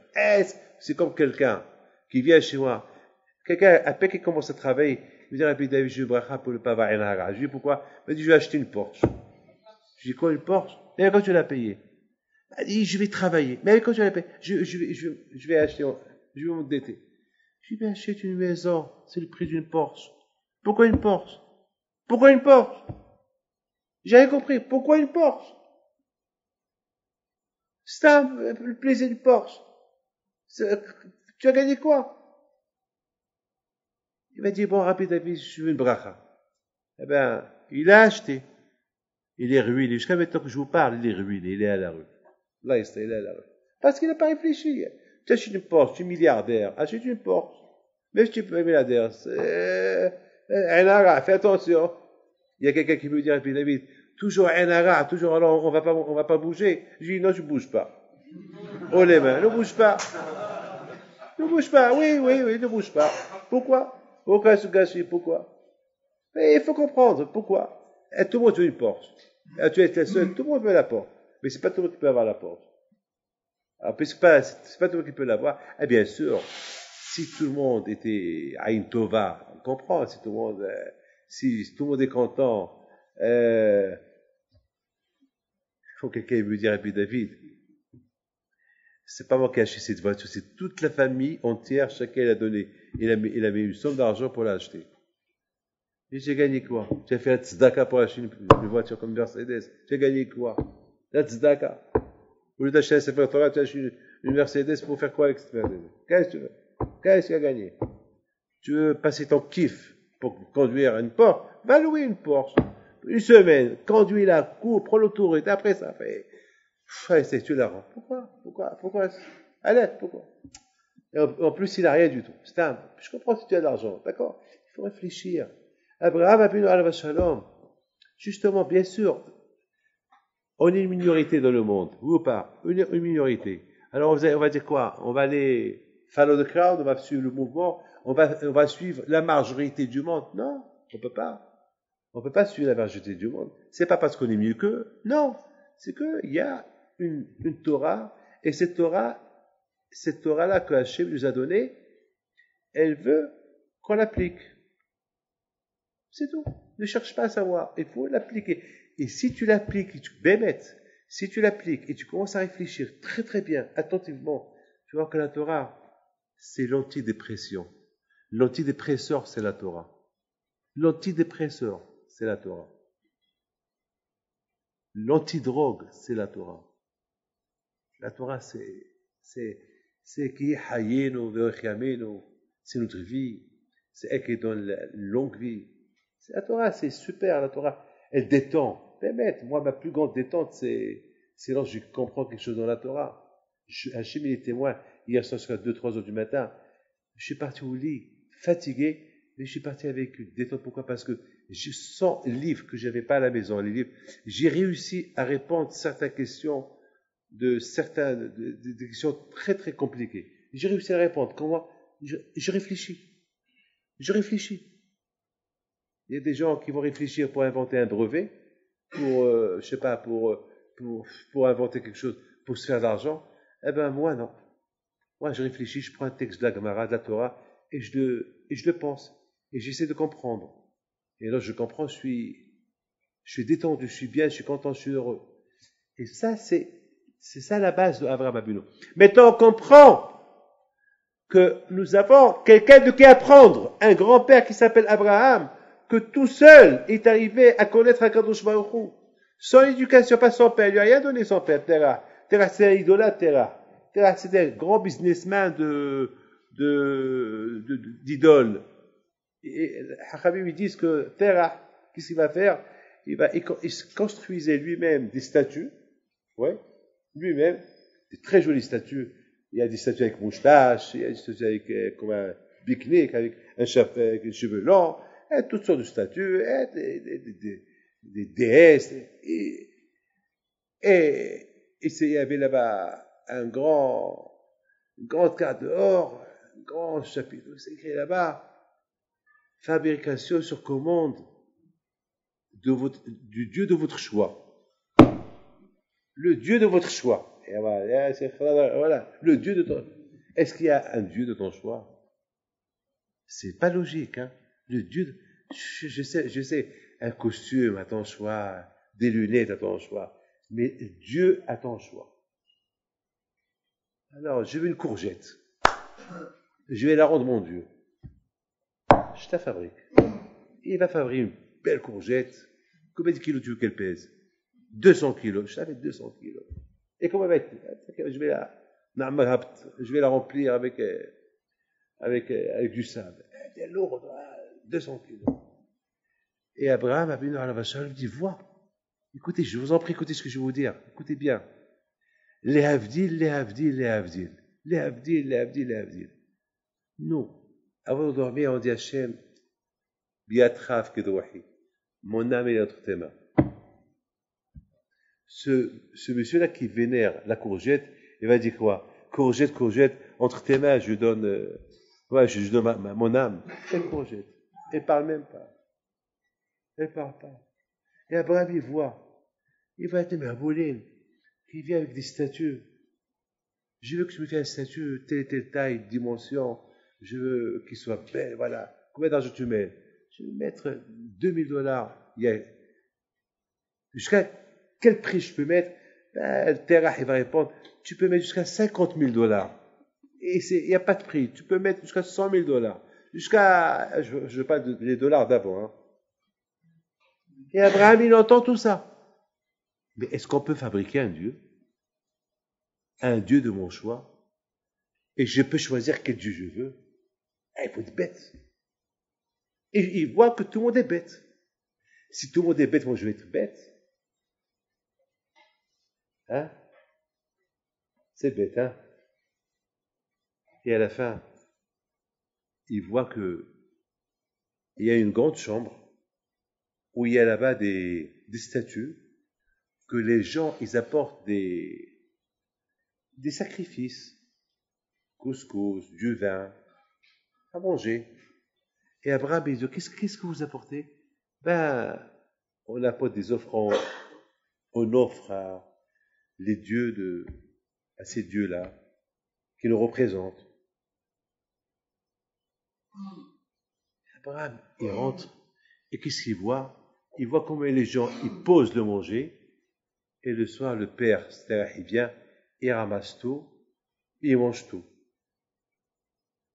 C'est comme quelqu'un qui vient chez moi. Quelqu'un, après qu'il commence à travailler, il me dit, Rabbi David, je veux bracha pour le pava enhara. Je lui dis, pourquoi? Il me dit, je vais acheter une Porsche. Je dis, quoi, une Porsche? Mais quand tu l'as payée? Il dit, je vais travailler. Mais quand tu l'as payée? Je vais acheter, je vais m'endetter. Je dis, mais achète une maison. C'est le prix d'une Porsche. Pourquoi une Porsche? Pourquoi une Porsche? J'ai rien compris. Pourquoi une Porsche? C'est le plaisir d'une Porsche. Tu as gagné quoi? Il m'a dit, bon, rapide, je veux une bracha. Eh ben, il a acheté. Il est ruiné. Jusqu'à maintenant que je vous parle, il est ruiné. Il est à la rue. Là, il est à la rue. Parce qu'il n'a pas réfléchi. Tu achètes une Porsche, tu es milliardaire. Achète une Porsche. Même si tu peux être milliardaire, fais attention. Il y a quelqu'un qui me dit, rapide, David, toujours un toujours, alors on va pas bouger. Je dis, non, je bouge pas. Oh les mains, ne bouge pas. Ne bouge pas, oui, ne bouge pas. Pourquoi? Pourquoi se gâcher? Pourquoi? Mais il faut comprendre, pourquoi? Et tout le monde veut une Porsche. Et tu es la seule, tout le monde veut la Porsche. Mais c'est pas tout le monde qui peut avoir la Porsche. Alors, puisque c'est pas tout le monde qui peut l'avoir, eh bien sûr, si tout le monde était à une tova, on comprend, si tout le monde est content, il faut quelqu'un me dire, et puis David, c'est pas moi qui ai acheté cette voiture, c'est toute la famille entière, chacun l'a donné. Il a mis une somme d'argent pour l'acheter. Et j'ai gagné quoi? Tu as fait la tzedaka pour acheter une voiture comme Mercedes. Tu as gagné quoi? La tzedaka. Au lieu d'acheter un Sefer Torah, tu as acheté une Mercedes pour faire quoi avec cette Mercedes? Qu'est-ce que tu veux? Qu'est-ce que tu as gagné? Tu veux passer ton kiff pour conduire une Porsche? Va louer une Porsche. Une semaine, conduis-la, cours, prends l'autorité, après ça fait... tu la rends. Pourquoi? Allez, pourquoi? Et en plus, il n'a rien du tout. Je comprends si tu as de l'argent, d'accord? Il faut réfléchir. Abraham Avinu alav shalom. Justement, bien sûr, on est une minorité dans le monde, oui ou pas? Une minorité. Alors, on va dire quoi? On va aller follow the crowd, on va suivre le mouvement, on va suivre la majorité du monde. Non, on peut pas. On peut pas suivre la majorité du monde. C'est pas parce qu'on est mieux qu'eux. Non. C'est qu'il y a une Torah, et cette Torah-là que Hachem nous a donnée, elle veut qu'on l'applique. C'est tout. Ne cherche pas à savoir. Il faut l'appliquer. Et si tu l'appliques, si tu l'appliques et tu commences à réfléchir très très bien, attentivement, tu vois que la Torah, c'est l'antidépression. L'antidépresseur, c'est la Torah. L'antidépresseur, c'est la Torah. L'antidrogue, c'est la Torah. La Torah, c'est qui est hayenu ve'ochamenu, c'est notre vie, c'est elle qui donne la longue vie. La Torah, c'est super, la Torah, elle détend. Moi, ma plus grande détente, c'est lorsque je comprends quelque chose dans la Torah. Hachem, il est témoin. Hier soir, jusqu'à 2-3 heures du matin, je suis parti au lit, fatigué, mais je suis parti avec une détente. Pourquoi? Parce que je sens les livres que j'avais pas à la maison, les livres. J'ai réussi à répondre à certaines questions des questions très très compliquées. J'ai réussi à répondre. Comment? Je réfléchis. Je réfléchis. Il y a des gens qui vont réfléchir pour inventer un brevet, je sais pas, pour inventer quelque chose, pour se faire de l'argent. Eh ben, moi, non. Moi, je réfléchis, je prends un texte de la Gemara, de la Torah, et je le pense. Et j'essaie de comprendre. Et là, je comprends, je suis détendu, je suis bien, je suis content, je suis heureux. Et ça, c'est ça la base de Avraham Avinu. Maintenant, on comprend que nous avons quelqu'un de qui apprendre, un grand-père qui s'appelle Abraham, que tout seul est arrivé à connaître Akadosh Baruch Hu. Sans éducation, pas son père, il lui a rien donné son père, Terah. Terah, c'est un idolâtre, Terah. Terah, c'est un grand businessman d'idoles. Et Hachamim, ils disent que Terah, qu'est-ce qu'il va faire? Il construisait lui-même des statues, ouais, lui-même, des très jolies statues. Il y a des statues avec moustache, il y a des statues avec, comme un pique-nique, avec un chapeau, avec les cheveux longs, et toutes sortes de statues, et des déesses, et il y avait là-bas une grande carte dehors, un grand chapitre, c'est écrit là-bas, fabrication sur commande du Dieu de votre choix. Le Dieu de votre choix. Et voilà, le Dieu de ton... Est-ce qu'il y a un Dieu de ton choix? C'est pas logique, hein. Le Dieu, je sais, un costume à ton choix, des lunettes à ton choix, mais Dieu à ton choix. Alors, je veux une courgette. Je vais la rendre mon Dieu. Je la fabrique. Il va fabriquer une belle courgette. Combien de kilos tu veux qu'elle pèse? 200 kilos. Je savais 200 kilos. Et comment elle va être? Je vais la remplir avec du sable. Elle est lourde, 200 kilos. Et Abraham, Abinu Alavachal, lui dit, vois, écoutez, je vous en prie, écoutez ce que je vais vous dire. Écoutez bien. Les Havdil. Nous, avant de dormir, on dit Hachem, Biatraf Kedowahi. Mon âme est entre tes mains. Ce monsieur-là qui vénère la courgette, il va dire quoi? Courgette, entre tes mains, je donne mon âme. Quelle courgette? Elle parle même pas. Elle parle pas. Et Abraham, il va être un bouline qui vient avec des statues. Je veux que tu me fasses une statue, telle taille, dimension. Je veux qu'il soit belle, voilà. Combien d'argent tu mets? Je vais mettre $2000. Jusqu'à quel prix je peux mettre? Le Terah, il va répondre, tu peux mettre jusqu'à $50,000. Et il n'y a pas de prix. Tu peux mettre jusqu'à $100,000. Jusqu'à, je parle des dollars d'abord, hein. Et Abraham, il entend tout ça. Mais est-ce qu'on peut fabriquer un Dieu? Un Dieu de mon choix? Et je peux choisir quel Dieu je veux? Il faut être bête. Et il voit que tout le monde est bête. Si tout le monde est bête, moi je vais être bête. Hein? C'est bête, hein? Et à la fin, il voit que il y a une grande chambre où il y a là-bas des statues, que les gens, ils apportent des sacrifices, couscous, du vin, à manger. Et Abraham, il dit, qu'est-ce que vous apportez? On apporte des offrandes, on offre à ces dieux-là, qui nous représentent. Abraham, il rentre, et qu'est-ce qu'il voit? Il voit comment les gens, ils posent le manger, et le soir, le père, c'est-à-dire, il vient, il ramasse tout, et il mange tout.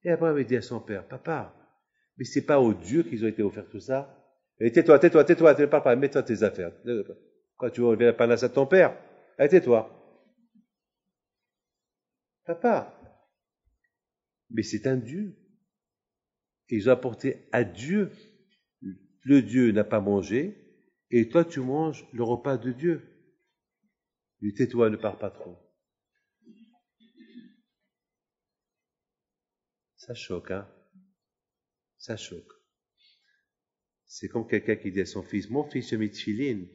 Et Abraham, il dit à son père, papa, mais c'est pas aux dieux qu'ils ont été offerts tout ça. Et tais-toi, ne parle pas, mets-toi tes affaires. Quand tu vas enlever la panasse à ton père, allez, tais-toi. Papa, mais c'est un Dieu. Et ils ont apporté à Dieu. Le Dieu n'a pas mangé, et toi tu manges le repas de Dieu. Lui, tais-toi, ne parle pas trop. Ça choque, hein? Ça choque. C'est comme quelqu'un qui dit à son fils, mon fils, je mets tchilin.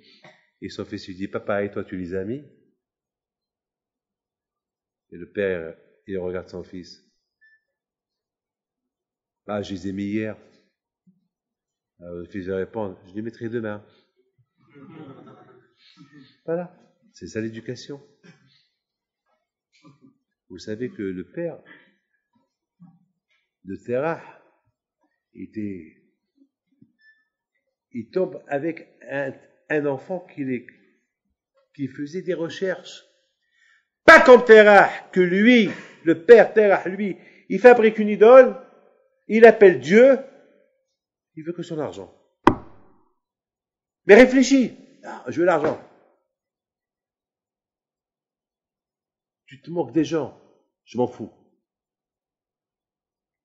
Et son fils lui dit, papa, et toi, tu les as mis? Et le père, il regarde son fils. Ah, je les ai mis hier. Alors, le fils lui répond, je les mettrai demain. Voilà. C'est ça l'éducation. Vous savez que le père de Terah, il tombe avec un enfant qui faisait des recherches. Pas comme Terah, que lui, Le père Terah, lui, il fabrique une idole, il appelle Dieu, il veut que son argent. Mais réfléchis, je veux l'argent. Tu te moques des gens, je m'en fous.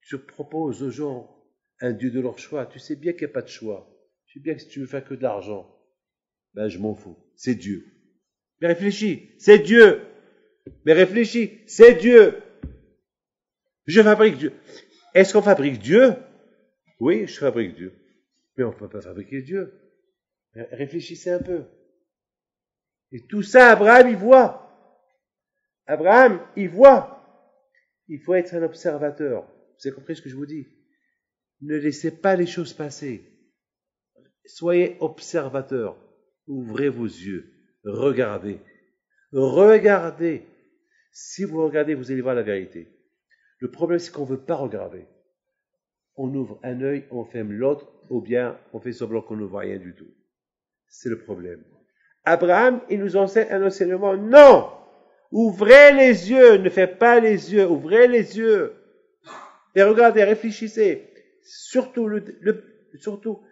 Tu proposes aux gens un Dieu de leur choix, tu sais bien qu'il n'y a pas de choix. Tu sais bien que si tu veux faire que de l'argent, ben je m'en fous, c'est Dieu. Mais réfléchis, c'est Dieu. Mais réfléchis, c'est Dieu. Je fabrique Dieu. Est-ce qu'on fabrique Dieu? Oui, je fabrique Dieu. Mais on ne peut pas fabriquer Dieu. Réfléchissez un peu. Et tout ça, Abraham, il voit. Abraham, il voit. Il faut être un observateur. Vous avez compris ce que je vous dis? Ne laissez pas les choses passer. Soyez observateur. Ouvrez vos yeux. Regardez. Regardez. Si vous regardez, vous allez voir la vérité. Le problème, c'est qu'on ne veut pas regarder. On ouvre un œil, on ferme l'autre, ou bien on fait semblant qu'on ne voit rien du tout. C'est le problème. Abraham, il nous enseigne un enseignement. Non! Ouvrez les yeux, ne faites pas les yeux, ouvrez les yeux. Et regardez, réfléchissez. Surtout, surtout,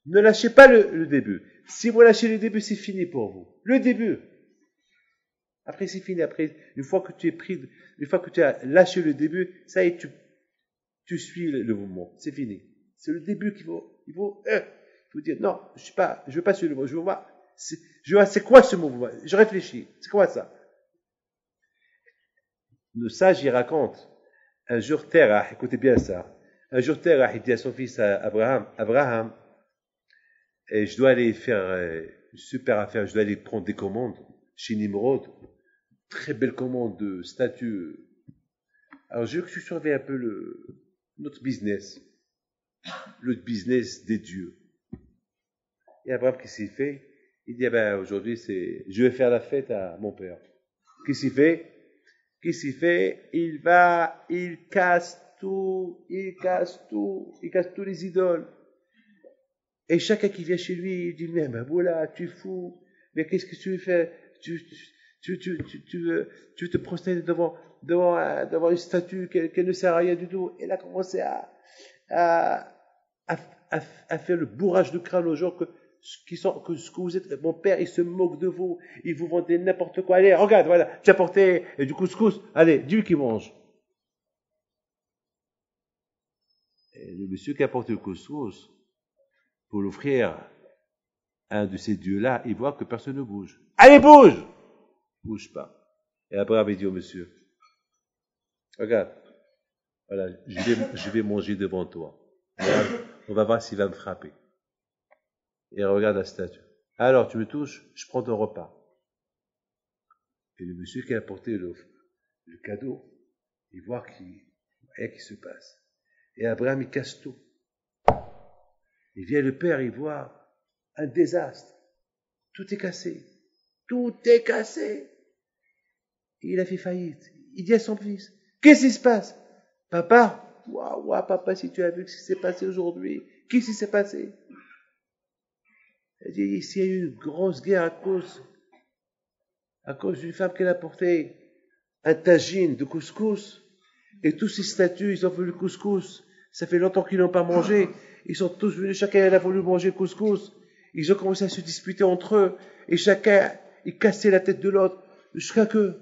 ne lâchez pas le début. Si vous lâchez le début, c'est fini pour vous. Le début. Après, c'est fini. Après, une fois que tu as lâché le début, ça y est, tu suis le mouvement. C'est fini. C'est le début qu'il faut dire, non, je veux pas suivre le mouvement. Je vois, c'est quoi ce mouvement? Je réfléchis. C'est quoi ça? Le sage, il raconte. Un jour, Terah, écoutez bien ça. Un jour, Terah, il dit à son fils Abraham, et je dois aller faire une super affaire, je dois aller prendre des commandes chez Nimrod. Très belle commande de statue. Alors, je veux que tu surveilles un peu notre business. Le business des dieux. Et Abraham, qu'est-ce qu'il fait? Il dit, aujourd'hui, je vais faire la fête à mon père. Qu'est-ce qu'il fait? Il casse tous les idoles. Et chacun qui vient chez lui, il dit, mais voilà, tu es fou, mais qu'est-ce que tu veux faire? Tu veux te prosterner devant une statue qu'elle ne sert à rien du tout. Et il a commencé à faire le bourrage de crâne aux gens que vous êtes, mon père, il se moque de vous, il vous vendait n'importe quoi. Allez, regarde, voilà, tu as apporté du couscous, allez, dis-lui qu'il mange. Et le monsieur qui a apporté le couscous, pour l'offrir à un de ces dieux-là, il voit que personne ne bouge. Allez, bouge! Bouge pas. Et Abraham dit au monsieur, regarde, voilà, je vais manger devant toi. On va voir s'il va me frapper. Et regarde la statue. Alors, tu me touches, je prends ton repas. Et le monsieur qui a apporté le cadeau, il voit qu'il n'y a rien qui se passe. Et Abraham, il casse tout. Il vient le père, il voit un désastre. Tout est cassé. Tout est cassé. Et il a fait faillite. Il dit à son fils, qu'est-ce qui se passe? Papa, waouh, papa, si tu as vu ce qui s'est passé aujourd'hui, qu'est-ce qui s'est passé? Il dit, ici, il y a eu une grosse guerre à cause d'une femme qui a porté un tagine de couscous. Et tous ces statues, ils ont voulu le couscous. Ça fait longtemps qu'ils n'ont pas mangé. Ils sont tous venus, chacun a voulu manger le couscous. Ils ont commencé à se disputer entre eux. Et chacun, il cassait la tête de l'autre. Jusqu'à que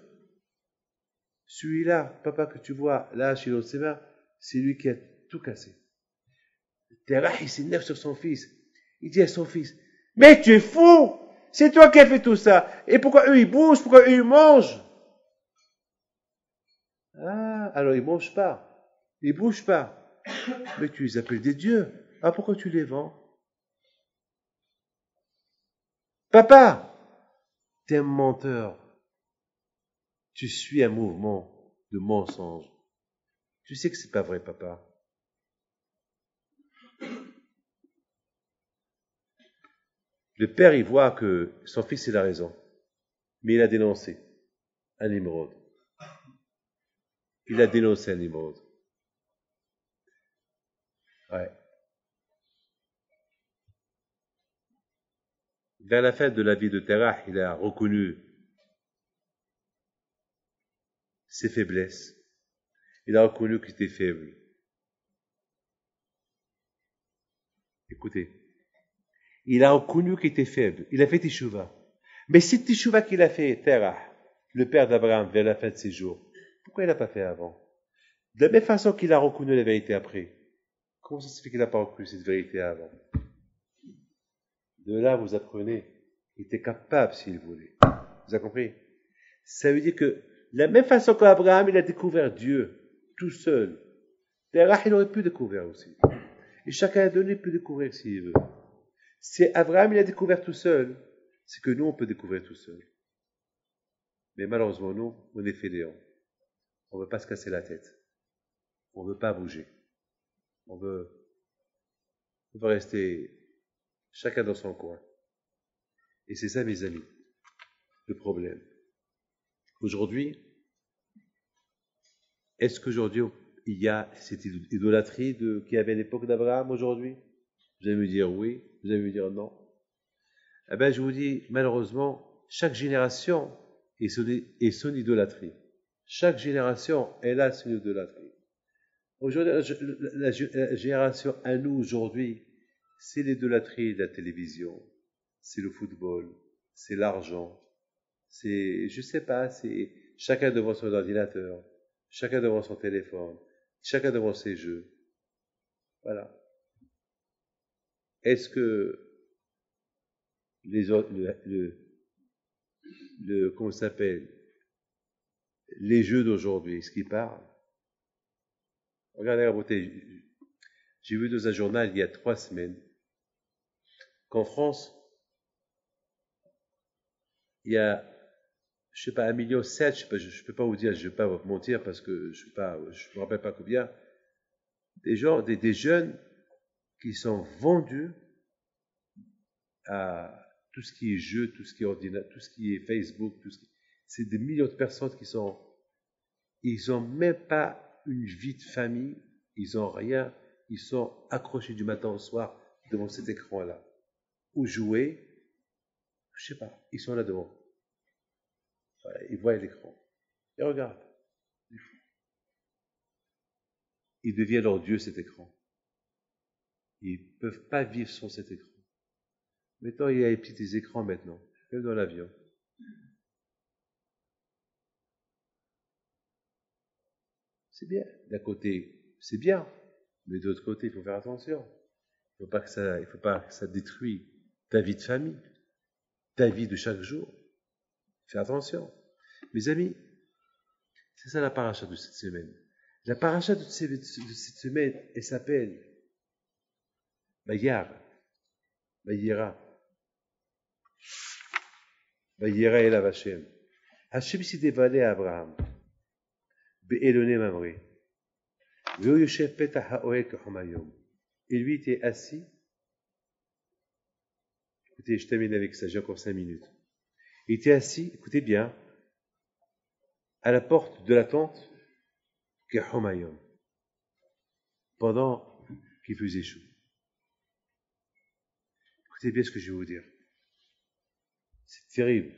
celui-là, papa, que tu vois là chez l'autre sévère, c'est lui qui a tout cassé. Terah, il s'énerve sur son fils. Il dit à son fils, mais tu es fou! C'est toi qui as fait tout ça. Et pourquoi eux ils bougent? Pourquoi eux ils mangent? Ah, alors ils mangent pas. Ils bougent pas. Mais tu les appelles des dieux. Ah, pourquoi tu les vends? Papa, t'es un menteur. Tu suis un mouvement de mensonge. Tu sais que c'est pas vrai, papa. Le père, il voit que son fils, il a raison. Mais il a dénoncé un Nimrod. Il a dénoncé un Nimrod. Ouais. Vers la fin de la vie de Terah, il a reconnu ses faiblesses. Il a reconnu qu'il était faible. Écoutez, il a reconnu qu'il était faible. Il a fait Teshuvah. Mais cette Teshuvah qu'il a fait, Terah, le père d'Abraham, vers la fin de ses jours, pourquoi il l'a pas fait avant? De la même façon qu'il a reconnu la vérité après. Comment ça se fait qu'il n'a pas reconnu cette vérité avant? De là, vous apprenez, il était capable s'il voulait. Vous avez compris? Ça veut dire que, de la même façon qu'Abraham, il a découvert Dieu, tout seul. Terah, il aurait pu découvrir aussi. Et chacun a donné peut découvrir s'il veut. Si Abraham, il a découvert tout seul, c'est que nous, on peut découvrir tout seul. Mais malheureusement, nous, on est fainéants. On ne veut pas se casser la tête. On ne veut pas bouger. On veut rester chacun dans son coin. Et c'est ça, mes amis, le problème. Aujourd'hui, est-ce qu'aujourd'hui, il y a cette idolâtrie qu'il y avait à l'époque d'Abraham aujourd'hui? Vous allez me dire oui, vous allez me dire non. Eh bien, je vous dis, malheureusement, chaque génération est son idolâtrie. Chaque génération, elle a son idolâtrie. Aujourd'hui, la génération à nous aujourd'hui, c'est l'idolâtrie de la télévision, c'est le football, c'est l'argent, c'est, je sais pas, c'est chacun devant son ordinateur, chacun devant son téléphone, chacun devant ses jeux. Voilà. Est-ce que comment ça s'appelle, les jeux d'aujourd'hui, est-ce qu'ils parlent? Regardez, raboté, j'ai vu dans un journal il y a 3 semaines qu'en France, il y a, je sais pas, 1,7 million, je peux pas vous dire, je vais pas vous mentir parce que je me rappelle pas combien, des jeunes qui sont vendus à tout ce qui est jeu, tout ce qui est ordinateur, tout ce qui est Facebook, c'est des millions de personnes ils ont même pas une vie de famille, ils ont rien, ils sont accrochés du matin au soir devant cet écran-là. Ou jouer, je sais pas, ils sont là devant. Voilà, ils voient l'écran. Et regardent. Il devient leur Dieu cet écran. Ils ne peuvent pas vivre sans cet écran. Maintenant, il y a les petits écrans maintenant, même dans l'avion. C'est bien. D'un côté, c'est bien. Mais de l'autre côté, il faut faire attention. Il ne faut pas que ça détruise ta vie de famille, ta vie de chaque jour. Fais attention. Mes amis, c'est ça la paracha de cette semaine. La paracha de cette semaine, elle s'appelle Bayar, Bayira. Bayira et la Vachem. Hachem s'est dévalé à Abraham. Be'eloné Mamri. Veo Yoshev Petah Ha'oel Kehomayom. Et lui était assis. Écoutez, je termine avec ça, j'ai encore 5 minutes. Il était assis, écoutez bien, à la porte de la tente Kehomayom. Pendant qu'il faisait chaud. Écoutez bien ce que je vais vous dire. C'est terrible.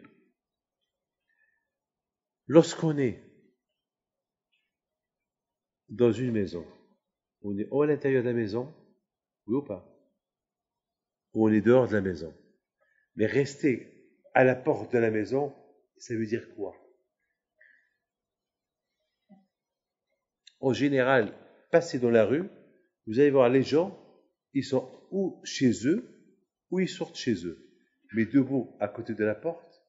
Lorsqu'on est dans une maison, on est ou à l'intérieur de la maison, oui ou pas, ou on est dehors de la maison. Mais rester à la porte de la maison, ça veut dire quoi? En général, passer dans la rue, vous allez voir les gens, ils sont ou chez eux, ou ils sortent chez eux. Mais debout à côté de la porte,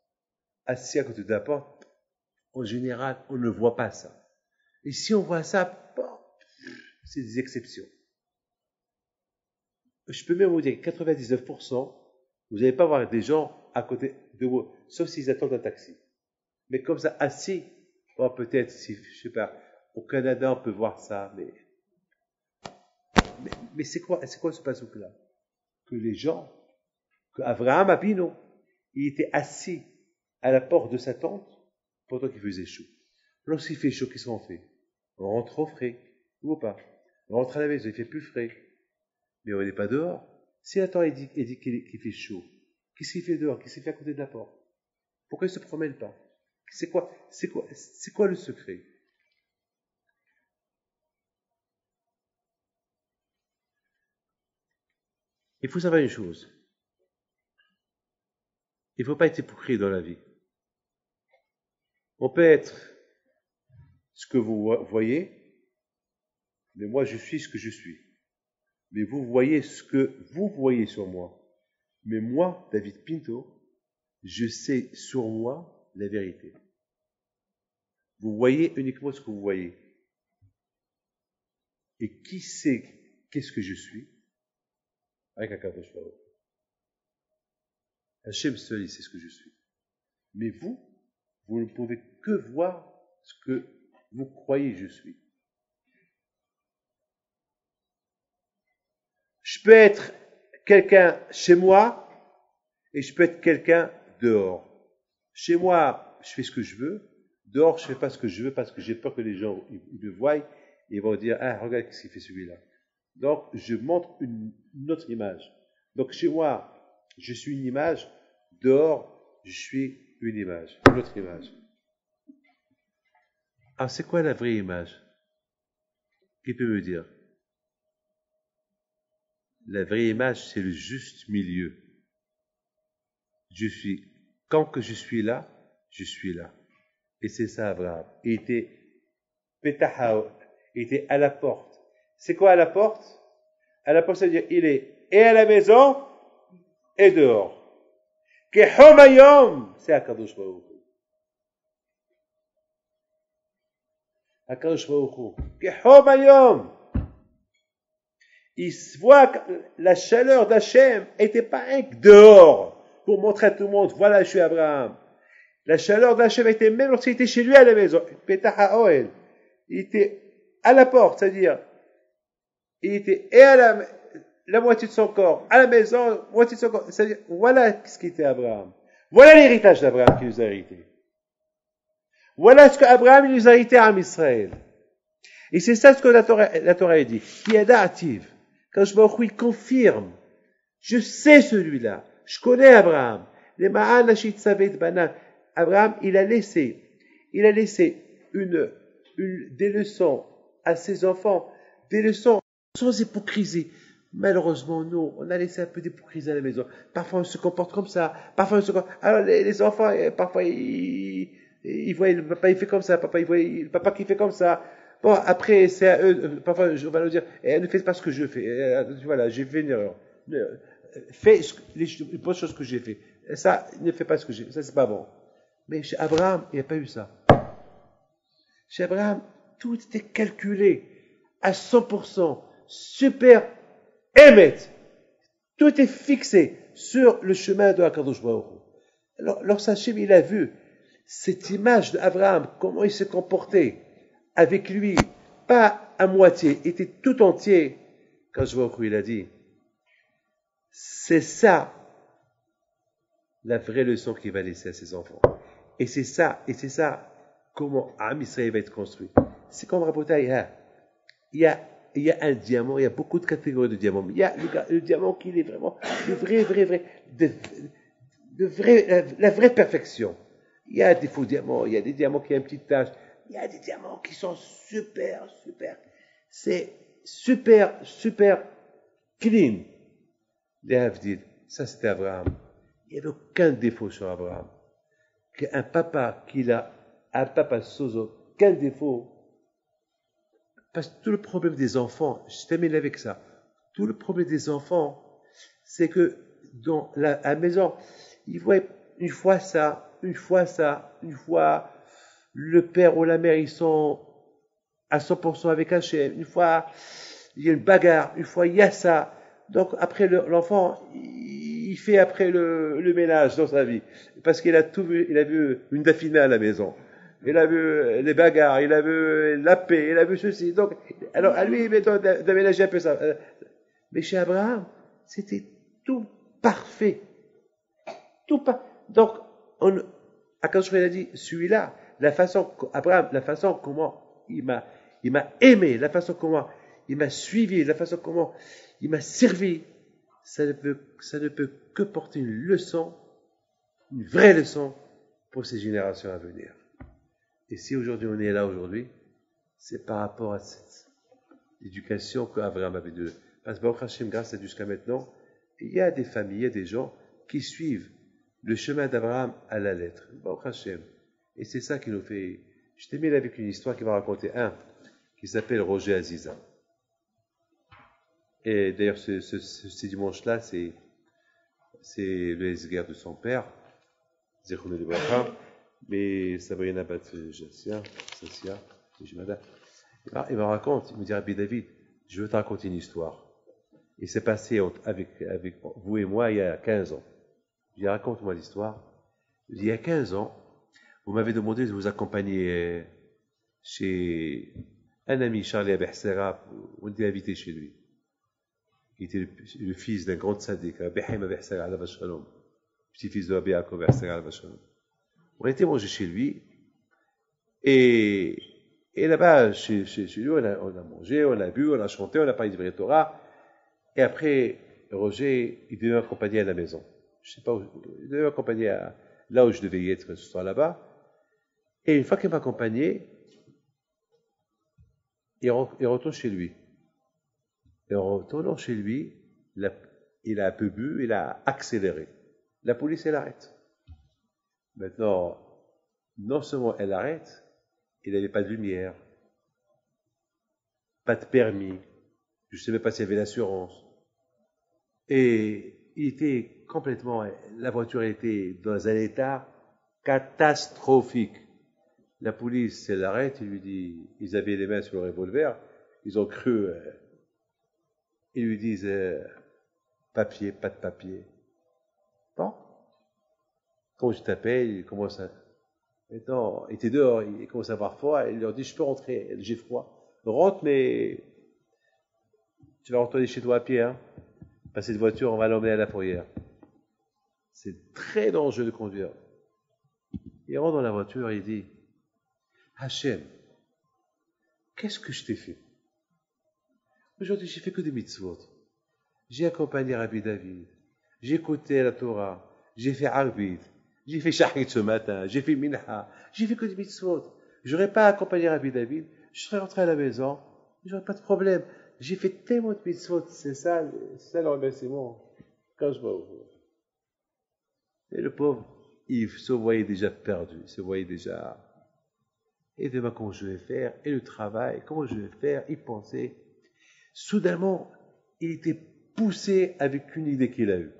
assis à côté de la porte, en général, on ne voit pas ça. Et si on voit ça, bon, c'est des exceptions. Je peux même vous dire 99%, vous n'allez pas voir des gens à côté de vous, sauf s'ils attendent un taxi. Mais comme ça, assis, bon, peut-être, si, je sais pas, au Canada, on peut voir ça, mais c'est quoi ce pasouk-là? Que les gens, que Abraham Avinu, il était assis à la porte de sa tente pendant qu'il faisait chaud. Lorsqu'il fait chaud, qu'est-ce qu'on fait? On rentre au frais, ou pas? On rentre à la maison, il fait plus frais. Mais on n'est pas dehors. Si la Torah dit qu'il fait chaud, qu'est-ce qu'il fait dehors? Qu'est-ce qu'il fait à côté de la porte? Pourquoi il ne se promène pas? C'est quoi le secret? Il faut savoir une chose. Il ne faut pas être hypocrite dans la vie. On peut être ce que vous voyez, mais moi je suis ce que je suis. Mais vous voyez ce que vous voyez sur moi. Mais moi, David Pinto, je sais sur moi la vérité. Vous voyez uniquement ce que vous voyez. Et qui sait qu'est-ce que je suis? Avec un Kadosh Baruch. Hachem seul, il sait ce que je suis. Mais vous ne pouvez que voir ce que vous croyez je suis. Je peux être quelqu'un chez moi et je peux être quelqu'un dehors. Chez moi, je fais ce que je veux. Dehors, je ne fais pas ce que je veux parce que j'ai peur que les gens ils me voient et ils vont dire « Ah, regarde ce qu'il fait celui-là ». Donc, je montre une autre image. Donc, chez moi, je suis une image. Dehors, je suis une image, une autre image. Alors, c'est quoi la vraie image? Qui peut me dire? La vraie image, c'est le juste milieu. Je suis, quand que je suis là, je suis là. Et c'est ça, Abraham. Il était petahao, il était à la porte. C'est quoi à la porte? À la porte, c'est-à-dire, il est et à la maison, et dehors. Kehomayom, c'est Akadosh Baruch Hu. Akadosh Baruch Hu. Kehomayom. Il se voit que la chaleur d'Hachem était pas un dehors pour montrer à tout le monde, voilà, je suis Abraham. La chaleur d'Hachem était même lorsqu'il était chez lui à la maison. Petah Oel. Il était à la porte, c'est-à-dire, il était et à la moitié de son corps, à la maison, moitié de son corps. C'est-à-dire, voilà ce qu'était Abraham. Voilà l'héritage d'Abraham qui nous a hérité. Voilà ce qu'Abraham nous a hérité à Israël. Et c'est ça ce que la Torah a dit. Yada Ativ. Quand je m'en il confirme. Je sais celui-là. Je connais Abraham. Les Ma'an Ashit Savet Banan. Abraham, il a laissé des leçons à ses enfants, des leçons sans hypocrisie. Malheureusement, nous, on a laissé un peu d'hypocrisie à la maison. Parfois, on se comporte comme ça. Parfois, on se comporte... Alors, les enfants, parfois, ils voient le papa, il fait comme ça. Papa, il voit le papa qui fait comme ça. Bon, après, c'est à eux. Parfois, on va leur dire, ne faites pas ce que je fais. Voilà, j'ai fait une erreur. Fais les bonnes choses que j'ai fait. Ça, ne fais pas ce que j'ai fait. Ça, c'est pas bon. Mais chez Abraham, il n'y a pas eu ça. Chez Abraham, tout était calculé à 100%, super émet. Tout est fixé sur le chemin de Akadosh Baruch Hu. Alors, lorsqu'Hachem, il a vu cette image d'Abraham, comment il se comportait avec lui, pas à moitié, il était tout entier, Akadosh Baruch Hu, il a dit, c'est ça la vraie leçon qu'il va laisser à ses enfants. Et c'est ça, comment Am Israël va être construit. C'est comme Rabotai, il y a un diamant, il y a beaucoup de catégories de diamants. Il y a le diamant qui est vraiment le vrai, la vraie perfection. Il y a des faux diamants, il y a des diamants qui ont une petite tache, il y a des diamants qui sont super. C'est super clean. Les Havdil, ça c'était Abraham. Il n'y avait aucun défaut sur Abraham. Un papa sozo, quel défaut? Parce que tout le problème des enfants, je termine avec ça, tout le problème des enfants, c'est que dans la maison, ils voient une fois le père ou la mère, ils sont à 100% avec Hachem, une fois, il y a une bagarre, une fois, il y a ça. Donc, après, l'enfant, il fait après le ménage dans sa vie. Parce qu'il a tout vu, il a vu une dafina à la maison. Il a vu les bagarres, il a vu la paix, il a vu ceci. Donc, alors, à lui, il met d'aménager un peu ça. Mais chez Abraham, c'était tout parfait. Donc, Akadosh Baruch Hu a dit, celui-là, Abraham, la façon comment il m'a aimé, la façon comment il m'a suivi, la façon comment il m'a servi, ça ne peut que porter une leçon, une vraie leçon pour ces générations à venir. Et si aujourd'hui on est là aujourd'hui, c'est par rapport à cette éducation qu'Abraham avait de. Parce que Baruch Hashem, grâce à jusqu'à maintenant, Il y a des familles, il y a des gens qui suivent le chemin d'Abraham à la lettre. Baruch Hashem. Et c'est ça qui nous fait... Je t'ai mis là avec une histoire qui va raconter un qui s'appelle Roger Aziza. Et d'ailleurs, ce dimanche-là, c'est le Esguer de son père, Zechrono Libracha, mais Sabrina Bat Jassia, il me raconte, il me dit, Rabbi David, je veux te raconter une histoire. Il s'est passé avec vous et moi il y a 15 ans. Je dis, raconte-moi l'histoire. Il y a 15 ans, vous m'avez demandé de vous accompagner chez un ami, Charlie Abehsera, on était invité chez lui. Il était le fils d'un grand tzaddik, Behem Abehsera Alav Shalom, petit-fils de Rabbi Yaakov Abehsera Alav Shalom. On était mangé chez lui, et là-bas, chez lui, on a mangé, on a bu, on a chanté, on a parlé de Torah, et après, Roger, il devait m'accompagner à la maison. Je ne sais pas où, il devait m'accompagner là où je devais y être ce soir-là-bas. Et une fois qu'il m'a accompagné, il retourne chez lui. Et en retournant chez lui, il a un peu bu, il a accéléré. La police, elle arrête. Maintenant, non seulement elle arrête, il n'avait pas de lumière, pas de permis, je ne sais même pas s'il y avait l'assurance. Et il était complètement, la voiture était dans un état catastrophique. La police, elle l'arrête, il lui dit, ils avaient les mains sur le revolver, ils ont cru, ils lui disent, papier, pas de papier. Bon, quand je t'appelle, il commence à, maintenant, il était dehors, il commence à avoir froid, il leur dit, je peux rentrer, j'ai froid. Rentre, mais tu vas retourner chez toi à pied, hein. Passer de voiture, on va l'emmener à la fourrière. C'est très dangereux de conduire. Il rentre dans la voiture et il dit, Hachem, qu'est-ce que je t'ai fait? Aujourd'hui, j'ai fait que des mitzvot. J'ai accompagné Rabbi David, j'ai écouté la Torah, j'ai fait Arbid, j'ai fait Shahrit ce matin, j'ai fait Minha, j'ai fait que des mitzvot. J'aurais pas accompagné Rabbi David, je serais rentré à la maison, j'aurais pas de problème. J'ai fait tellement de mitzvot, c'est ça le remerciement. Quand je vois. Et le pauvre, il se voyait déjà perdu, il se voyait déjà. Et demain, comment je vais faire? Et le travail, comment je vais faire? Il pensait. Soudainement, il était poussé avec une idée qu'il a eue.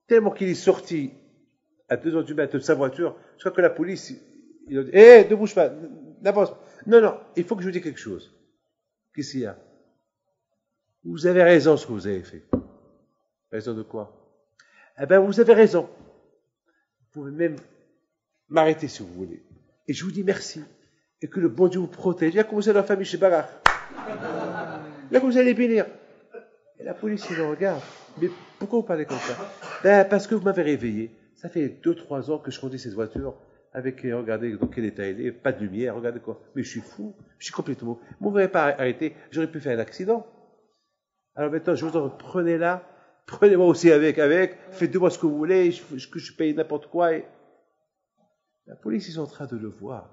Tellement qu'il est sorti à 2h du matin de sa voiture, je crois que la police, il a dit, ne bouge pas, n'avance pas. Non, il faut que je vous dise quelque chose. Qu'est-ce qu'il y a? Vous avez raison ce que vous avez fait. Raison de quoi? Eh bien, vous avez raison. Vous pouvez même m'arrêter si vous voulez. Et je vous dis merci. Et que le bon Dieu vous protège. Il a commencé dans la famille chez Barach. Là, vous allez bénir. Et la police, il le regarde. Mais pourquoi vous parlez comme ça? Ben, parce que vous m'avez réveillé. Ça fait 2-3 ans que je conduis cette voiture avec, regardez dans quel état elle est, pas de lumière, regardez quoi. Mais je suis fou, je suis complètement... Vous ne m'auriez pas arrêté, j'aurais pu faire un accident. Alors maintenant, je vous en prenez là, prenez-moi aussi avec, faites-moi ce que vous voulez, que je paye n'importe quoi. Et... La police, ils sont en train de le voir.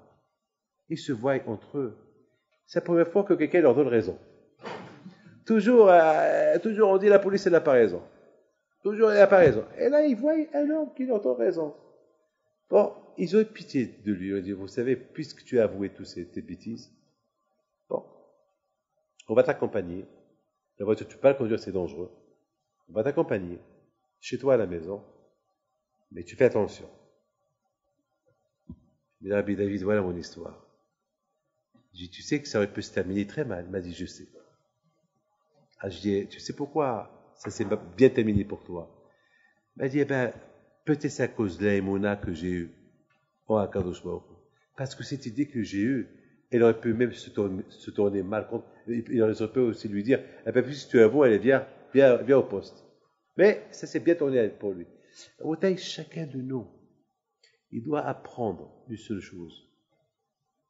Ils se voient entre eux. C'est la première fois que quelqu'un leur donne raison. Toujours on dit la police, elle n'a pas raison. Toujours, elle n'a pas raison. Et là, ils voient un homme qui leur donne raison. Bon, ils ont eu pitié de lui. Ils ont dit, vous savez, puisque tu as avoué toutes tes bêtises, bon, on va t'accompagner. La voiture, tu peux pas la conduire, c'est dangereux. On va t'accompagner chez toi à la maison, mais tu fais attention. Mais Rabbi David, voilà mon histoire. J'ai dit, tu sais que ça aurait pu se terminer très mal. Il m'a dit, je sais. Ah, je dis, tu sais pourquoi ça s'est bien terminé pour toi? Il m'a dit, peut-être c'est à cause de l'aïmona que j'ai eue. Parce que cette idée que j'ai eue, elle aurait pu même se tourner mal contre. Il aurait pu aussi lui dire, puisque tu es bon, allez, viens au poste. Mais ça s'est bien tourné pour lui. Chacun de nous, il doit apprendre une seule chose.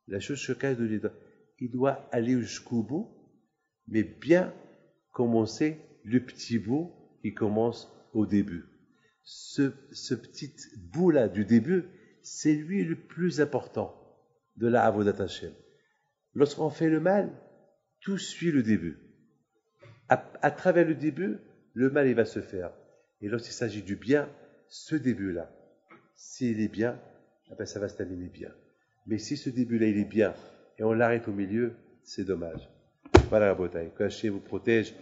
La chose, chacun de nous, il doit aller jusqu'au bout, mais bien commencer le petit bout qui commence au début. Ce petit bout-là du début, c'est lui le plus important de la Avodat Hashem. Lorsqu'on fait le mal, tout suit le début. À travers le début, le mal il va se faire. Et lorsqu'il s'agit du bien, ce début-là, s'il est bien, eh ben, ça va se terminer bien. Mais si ce début-là il est bien et on l'arrête au milieu, c'est dommage. Voilà la bataille. Que Hachem vous protège.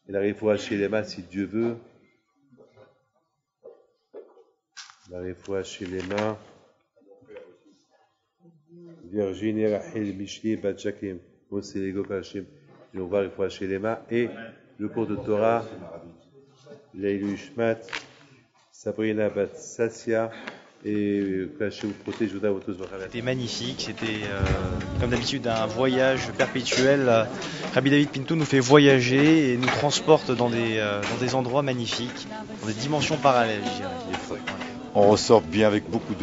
Il arrive à chez les mains si Dieu veut. Il arrive à chez les mains. Virginie, Rahel, Michli, Batchakim, Moselego, Kachim. On va arriver chez les mains. Et le cours de Torah, Leilu Shmat, Sabrina Bat Sassia. Et que Hachem vous protège. C'était magnifique. C'était comme d'habitude un voyage perpétuel. Rabbi David Pinto nous fait voyager et nous transporte dans des endroits magnifiques, dans des dimensions parallèles, je dirais. On ressort bien avec beaucoup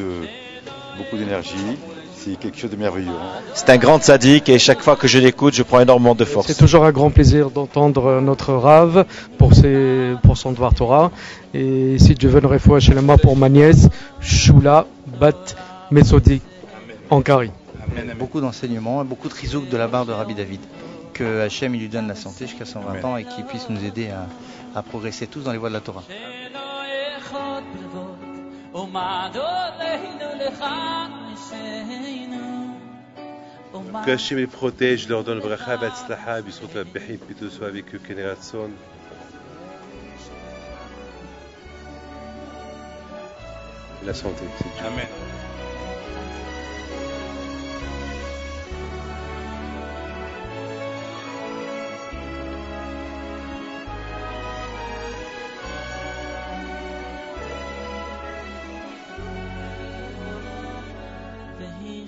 d'énergie. C'est quelque chose de merveilleux. C'est un grand tzaddik et chaque fois que je l'écoute, je prends énormément de force. C'est toujours un grand plaisir d'entendre notre Rav pour son Dvar Torah. Et si Dieu veut une refoua chez moi pour ma nièce, Shula Bat Mesodi Ankari. Amen. Beaucoup d'enseignements et beaucoup de rizouk de la part de Rabbi David. Que Hachem il lui donne la santé jusqu'à 120 ans et qu'il puisse nous aider à progresser tous dans les voies de la Torah. Que Hachem les protège, leur donne bracha, batzlaha, bisrut al-behim, plutôt soit avec eux, Keneratson. La santé, c'est tout. Amen. He